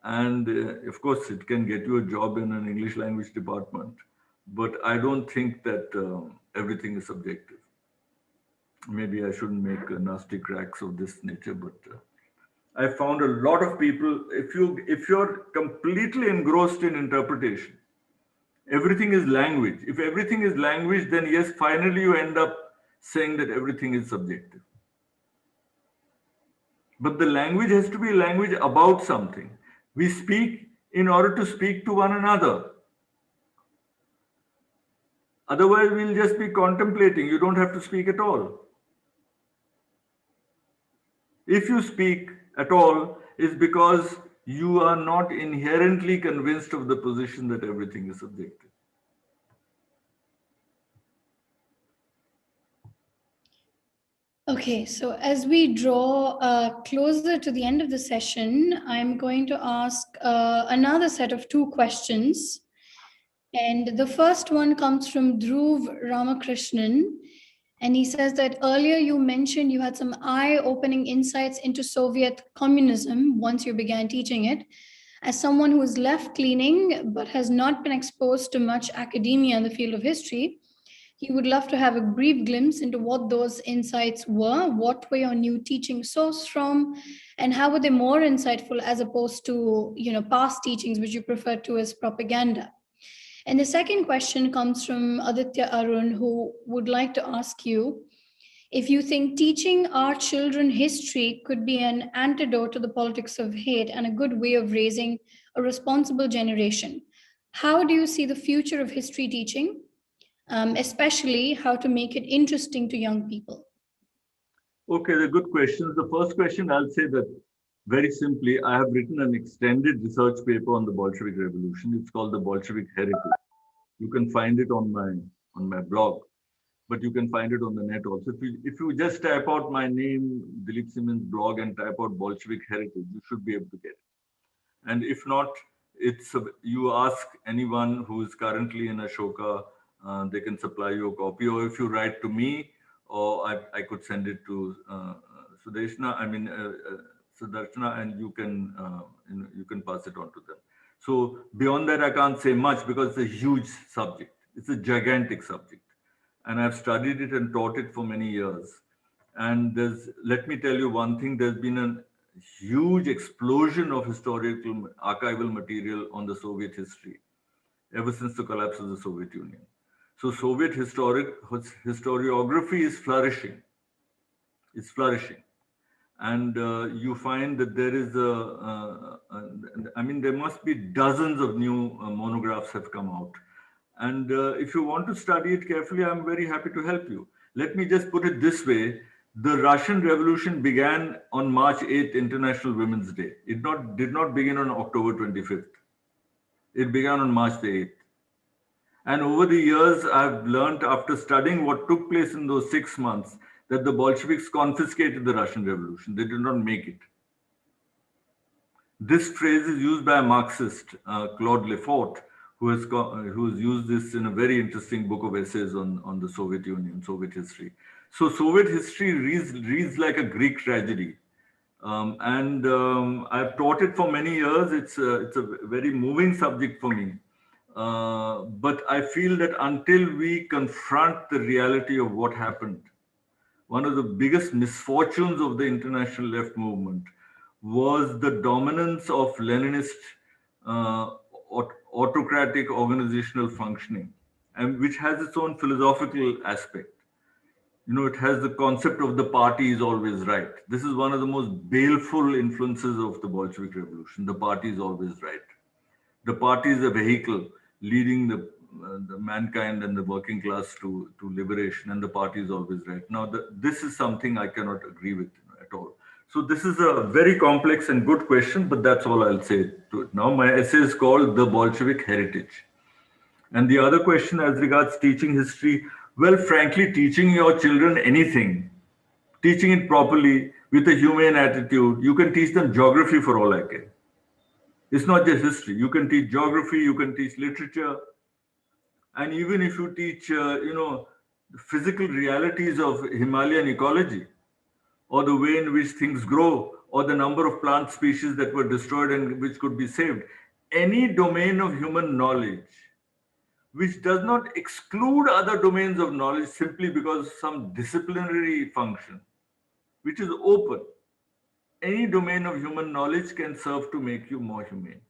And of course, it can get you a job in an English language department. But I don't think that everything is subjective. Maybe I shouldn't make nasty cracks of this nature, but I found a lot of people, if you're completely engrossed in interpretation, everything is language. If everything is language, then yes, finally you end up saying that everything is subjective. But the language has to be language about something. We speak in order to speak to one another. Otherwise, we'll just be contemplating. You don't have to speak at all. If you speak at all, it's because you are not inherently convinced of the position that everything is subjective. Okay, so as we draw closer to the end of the session, I'm going to ask another set of two questions. And the first one comes from Dhruv Ramakrishnan. And he says that earlier you mentioned you had some eye-opening insights into Soviet communism once you began teaching it. As someone who is left-leaning but has not been exposed to much academia in the field of history, he would love to have a brief glimpse into what those insights were, what were your new teaching sourced from, and how were they more insightful as opposed to, past teachings which you prefer to as propaganda. And the second question comes from Aditya Arun, who would like to ask you if you think teaching our children history could be an antidote to the politics of hate and a good way of raising a responsible generation. How do you see the future of history teaching? Especially how to make it interesting to young people? Okay, they're good questions. The first question, I'll say that very simply, I have written an extended research paper on the Bolshevik Revolution. It's called the Bolshevik Heritage. You can find it on my blog, but you can find it on the net also. If you just type out my name, Dilip Simeon's blog, and type out Bolshevik Heritage, you should be able to get it. And if not, you ask anyone who is currently in Ashoka, they can supply you a copy. Or if you write to me, or I could send it to Sudarshana, and you can pass it on to them. So beyond that, I can't say much because it's a huge subject. It's a gigantic subject. And I've studied it and taught it for many years. And let me tell you one thing, there's been a huge explosion of historical archival material on the Soviet history ever since the collapse of the Soviet Union. So Soviet historiography is flourishing. It's flourishing. And you find that there is there must be dozens of new monographs have come out. And if you want to study it carefully, I'm very happy to help you. Let me just put it this way. The Russian Revolution began on March 8th, International Women's Day. It did not begin on October 25th. It began on March the 8th. And over the years, I've learned after studying what took place in those 6 months, that the Bolsheviks confiscated the Russian Revolution. They did not make it. This phrase is used by a Marxist, Claude Lefort, who has used this in a very interesting book of essays on the Soviet Union, Soviet history. So Soviet history reads like a Greek tragedy. I've taught it for many years. It's a very moving subject for me. But I feel that until we confront the reality of what happened, one of the biggest misfortunes of the international left movement was the dominance of Leninist autocratic organizational functioning, and which has its own philosophical aspect. It has the concept of the party is always right. This is one of the most baleful influences of the Bolshevik Revolution. The party is always right. The party is a vehicle leading the mankind and the working class to liberation, and the party is always right. Now, this is something I cannot agree with at all. So this is a very complex and good question, but that's all I'll say to it. Now, my essay is called The Bolshevik Heritage. And the other question as regards teaching history, well, frankly, teaching your children anything, teaching it properly with a humane attitude, you can teach them geography for all I care. It's not just history. You can teach geography, you can teach literature. And even if you teach, the physical realities of Himalayan ecology, or the way in which things grow, or the number of plant species that were destroyed and which could be saved, any domain of human knowledge which does not exclude other domains of knowledge simply because some disciplinary function, which is open. Any domain of human knowledge can serve to make you more humane.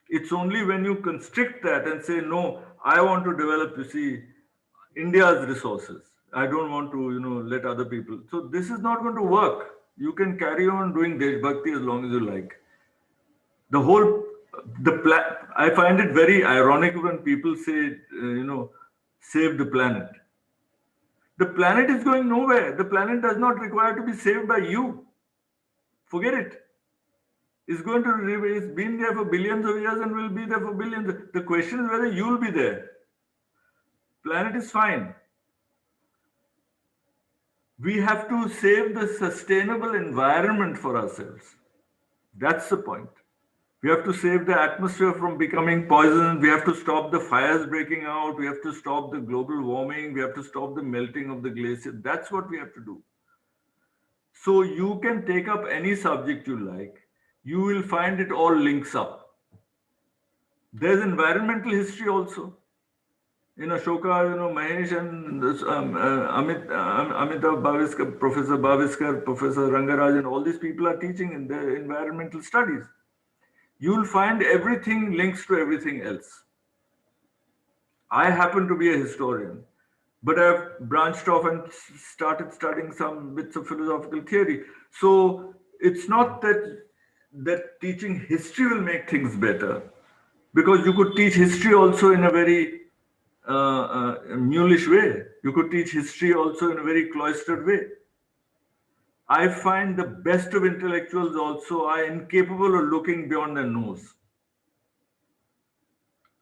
It's only when you constrict that and say, no, I want to develop, India's resources. I don't want to, let other people. So this is not going to work. You can carry on doing Deshbhakti as long as you like. I find it very ironic when people say, save the planet. The planet is going nowhere. The planet does not require to be saved by you. Forget it. It's been there for billions of years and will be there for billions. The question is whether you'll be there. Planet is fine. We have to save the sustainable environment for ourselves. That's the point. We have to save the atmosphere from becoming poisoned. We have to stop the fires breaking out. We have to stop the global warming. We have to stop the melting of the glacier. That's what we have to do. So you can take up any subject you like. You will find it all links up. There's environmental history also. In Ashoka, Mahesh and Amitav Bhaviskar, Professor Bhaviskar, Professor Rangarajan, all these people are teaching in the environmental studies. You'll find everything links to everything else. I happen to be a historian, but I've branched off and started studying some bits of philosophical theory. So it's not that teaching history will make things better, because you could teach history also in a very mulish way. You could teach history also in a very cloistered way. I find the best of intellectuals also are incapable of looking beyond their nose.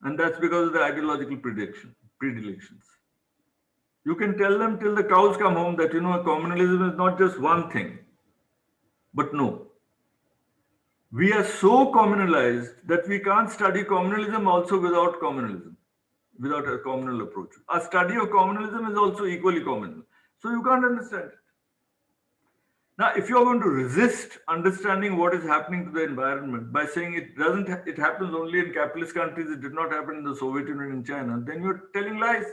And that's because of the ideological predilections. You can tell them till the cows come home that, communalism is not just one thing. But no. We are so communalized that we can't study communalism also without communalism, without a communal approach. A study of communalism is also equally communal. So you can't understand it. Now, if you're going to resist understanding what is happening to the environment by saying it happens only in capitalist countries, it did not happen in the Soviet Union and China, then you're telling lies.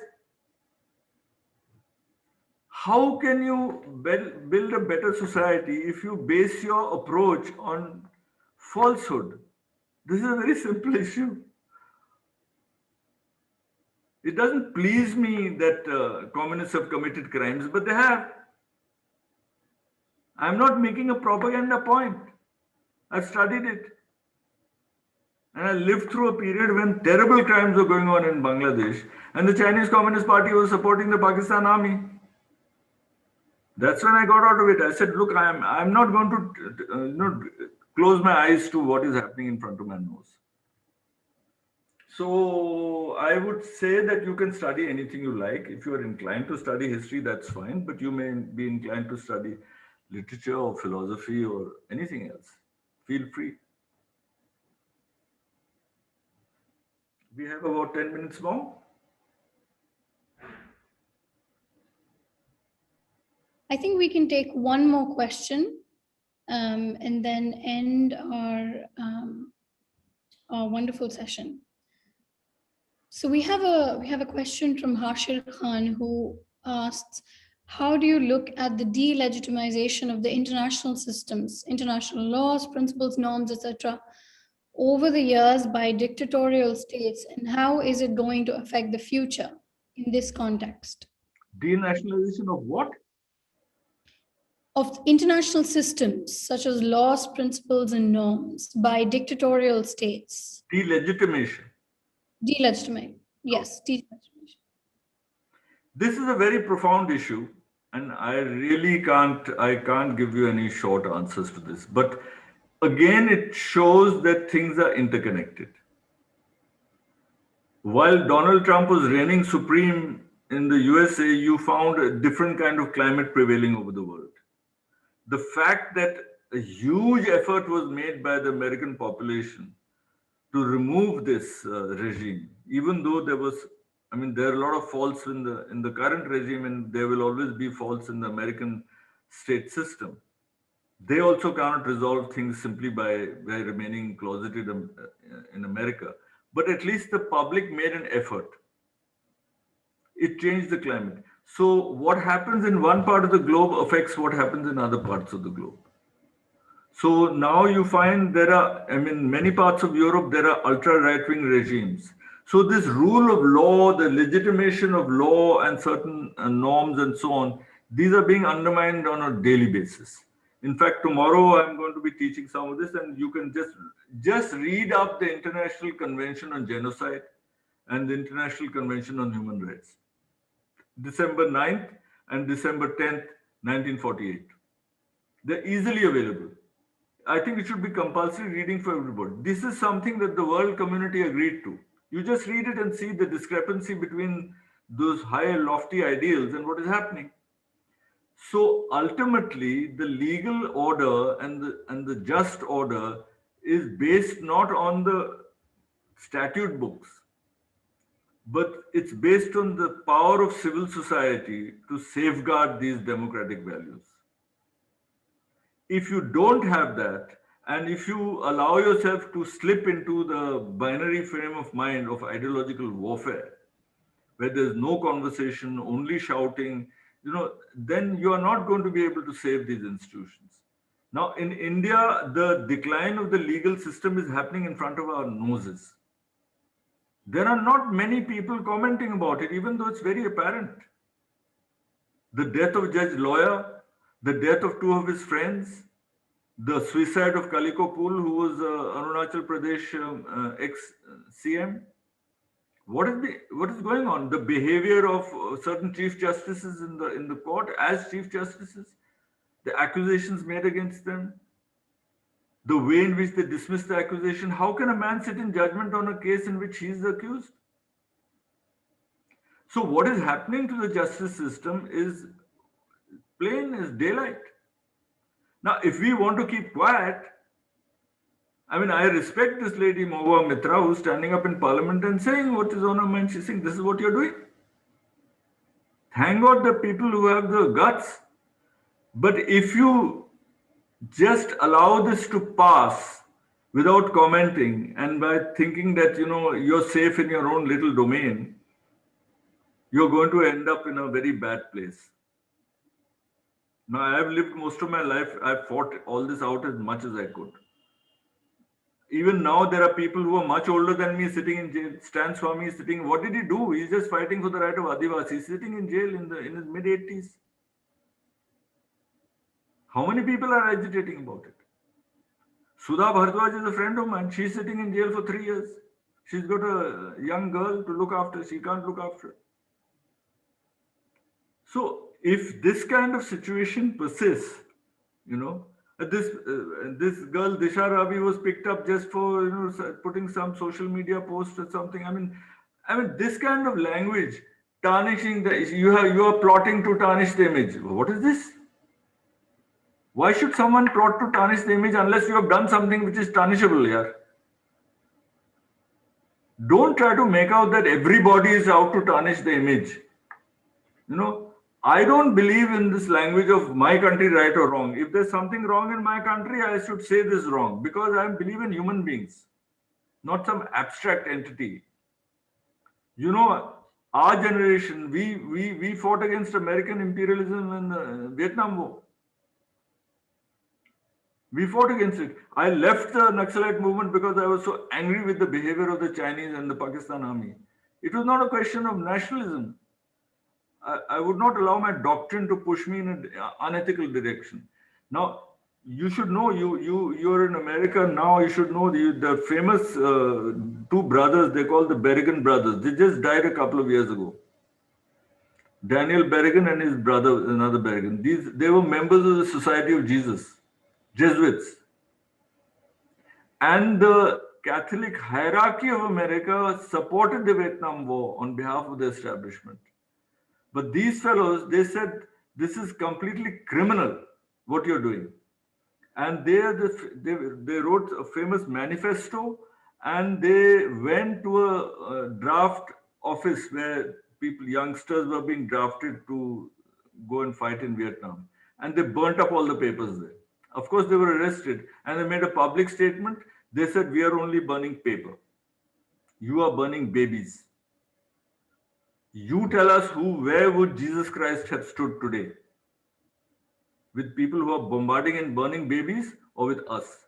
How can you build a better society if you base your approach on falsehood? This is a very simple issue. It doesn't please me that communists have committed crimes, but they have. I'm not making a propaganda point. I've studied it. And I lived through a period when terrible crimes were going on in Bangladesh, and the Chinese Communist Party was supporting the Pakistan army. That's when I got out of it. I said, look, I'm not going to close my eyes to what is happening in front of my nose. So I would say that you can study anything you like. If you are inclined to study history, that's fine, but you may be inclined to study literature or philosophy or anything else. Feel free. We have about 10 minutes more. I think we can take one more question and then end our wonderful session. So we have a question from Hashir Khan who asks, how do you look at the delegitimization of the international systems, international laws, principles, norms, etc., over the years by dictatorial states, and how is it going to affect the future in this context? Denationalization of what? Of international systems such as laws, principles, and norms by dictatorial states. Delegitimation. Delegitimate. Yes, delegitimation. This is a very profound issue, and I can't give you any short answers to this. But again, it shows that things are interconnected. While Donald Trump was reigning supreme in the USA, you found a different kind of climate prevailing over the world. The fact that a huge effort was made by the American population to remove this regime, even though there are a lot of faults in the current regime, and there will always be faults in the American state system. They also cannot resolve things simply by remaining closeted in America. But at least the public made an effort. It changed the climate. So what happens in one part of the globe affects what happens in other parts of the globe. So now you find many parts of Europe, there are ultra right wing regimes. So this rule of law, the legitimation of law and certain norms and so on, these are being undermined on a daily basis. In fact, tomorrow I'm going to be teaching some of this, and you can just read up the International Convention on Genocide and the International Convention on Human Rights. December 9th and December 10th, 1948. They're easily available. I think it should be compulsory reading for everybody. This is something that the world community agreed to. You just read it and see the discrepancy between those high, lofty ideals and what is happening. So ultimately, the legal order and the just order is based not on the statute books, but it's based on the power of civil society to safeguard these democratic values. If you don't have that, and if you allow yourself to slip into the binary frame of mind of ideological warfare, where there's no conversation, only shouting, then you are not going to be able to save these institutions. Now, in India, the decline of the legal system is happening in front of our noses. There are not many people commenting about it, even though it's very apparent. The death of Judge Lawyer, the death of two of his friends, the suicide of Kaliko Pool, who was Arunachal Pradesh ex-CM. What is going on? The behavior of certain chief justices in the court as chief justices, the accusations made against them, the way in which they dismiss the accusation. How can a man sit in judgment on a case in which he is accused? So what is happening to the justice system is plain as daylight. Now, if we want to keep quiet, I respect this lady, Mahua Mitra, who's standing up in parliament and saying what is on her mind. She's saying, this is what you're doing. Thank God the people who have the guts. But if you just allow this to pass without commenting and by thinking that, you're safe in your own little domain, you're going to end up in a very bad place. Now, I have lived most of my life. I've fought all this out as much as I could. Even now, there are people who are much older than me sitting in jail. Stan Swami is sitting. What did he do? He's just fighting for the right of Adivasi. He's sitting in jail in his mid-80s. How many people are agitating about it? Sudha Bhardwaj is a friend of mine. She's sitting in jail for 3 years. She's got a young girl to look after. She can't look after. So if this kind of situation persists, This girl Disha Ravi was picked up just for putting some social media post or something. I mean this kind of language, tarnishing the you are plotting to tarnish the image. What is this? Why should someone plot to tarnish the image unless you have done something which is tarnishable here? Don't try to make out that everybody is out to tarnish the image. I don't believe in this language of my country right or wrong. If there's something wrong in my country, I should say this wrong because I believe in human beings, not some abstract entity. Our generation, we fought against American imperialism in the Vietnam War. We fought against it. I left the Naxalite movement because I was so angry with the behavior of the Chinese and the Pakistan army. It was not a question of nationalism. I would not allow my doctrine to push me in an unethical direction. Now, you should know, you're in America now, you should know the famous two brothers, they call the Berrigan brothers. They just died a couple of years ago. Daniel Berrigan and his brother, another Berrigan. They were members of the Society of Jesus, Jesuits. And the Catholic hierarchy of America supported the Vietnam War on behalf of the establishment. But these fellows, they said, this is completely criminal, what you're doing. And they wrote a famous manifesto, and they went to a draft office where youngsters were being drafted to go and fight in Vietnam. And they burnt up all the papers there. Of course, they were arrested, and they made a public statement. They said, we are only burning paper. You are burning babies. You tell us where would Jesus Christ have stood today? With people who are bombarding and burning babies, or with us?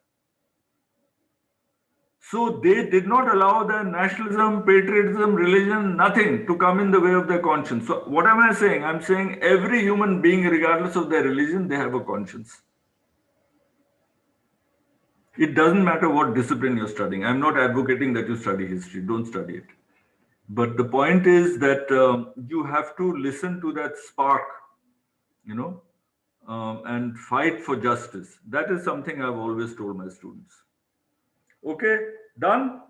So they did not allow their nationalism, patriotism, religion, nothing to come in the way of their conscience. So what am I saying? I'm saying every human being, regardless of their religion, they have a conscience. It doesn't matter what discipline you're studying. I'm not advocating that you study history. Don't study it. But the point is that you have to listen to that spark, and fight for justice. That is something I've always told my students. Okay, done?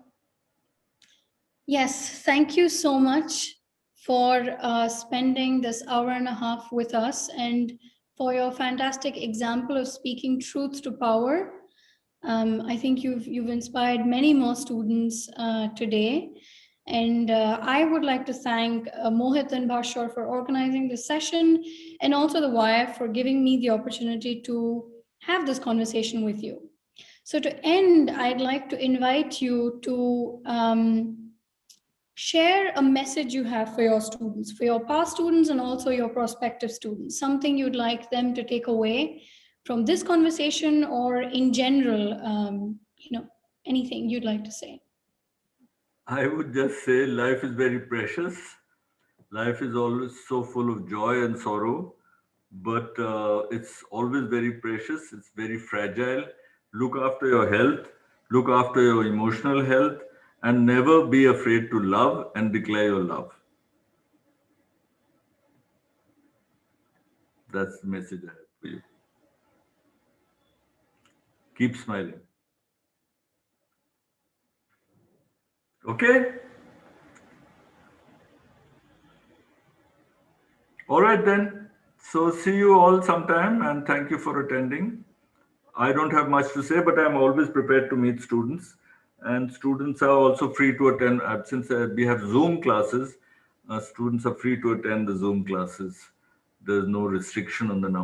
Yes, thank you so much for spending this hour and a half with us and for your fantastic example of speaking truth to power. I think you've inspired many more students today. And I would like to thank Mohit and Bhashar for organizing this session, and also the YIF for giving me the opportunity to have this conversation with you. So to end, I'd like to invite you to share a message you have for your students, for your past students and also your prospective students, something you'd like them to take away from this conversation or in general, anything you'd like to say. I would just say life is very precious. Life is always so full of joy and sorrow, but it's always very precious. It's very fragile. Look after your health, look after your emotional health, and never be afraid to love and declare your love. That's the message I have for you. Keep smiling. Okay? All right then. So see you all sometime, and thank you for attending. I don't have much to say, but I'm always prepared to meet students. And students are also free to attend. Since we have Zoom classes, students are free to attend the Zoom classes. There's no restriction on the number.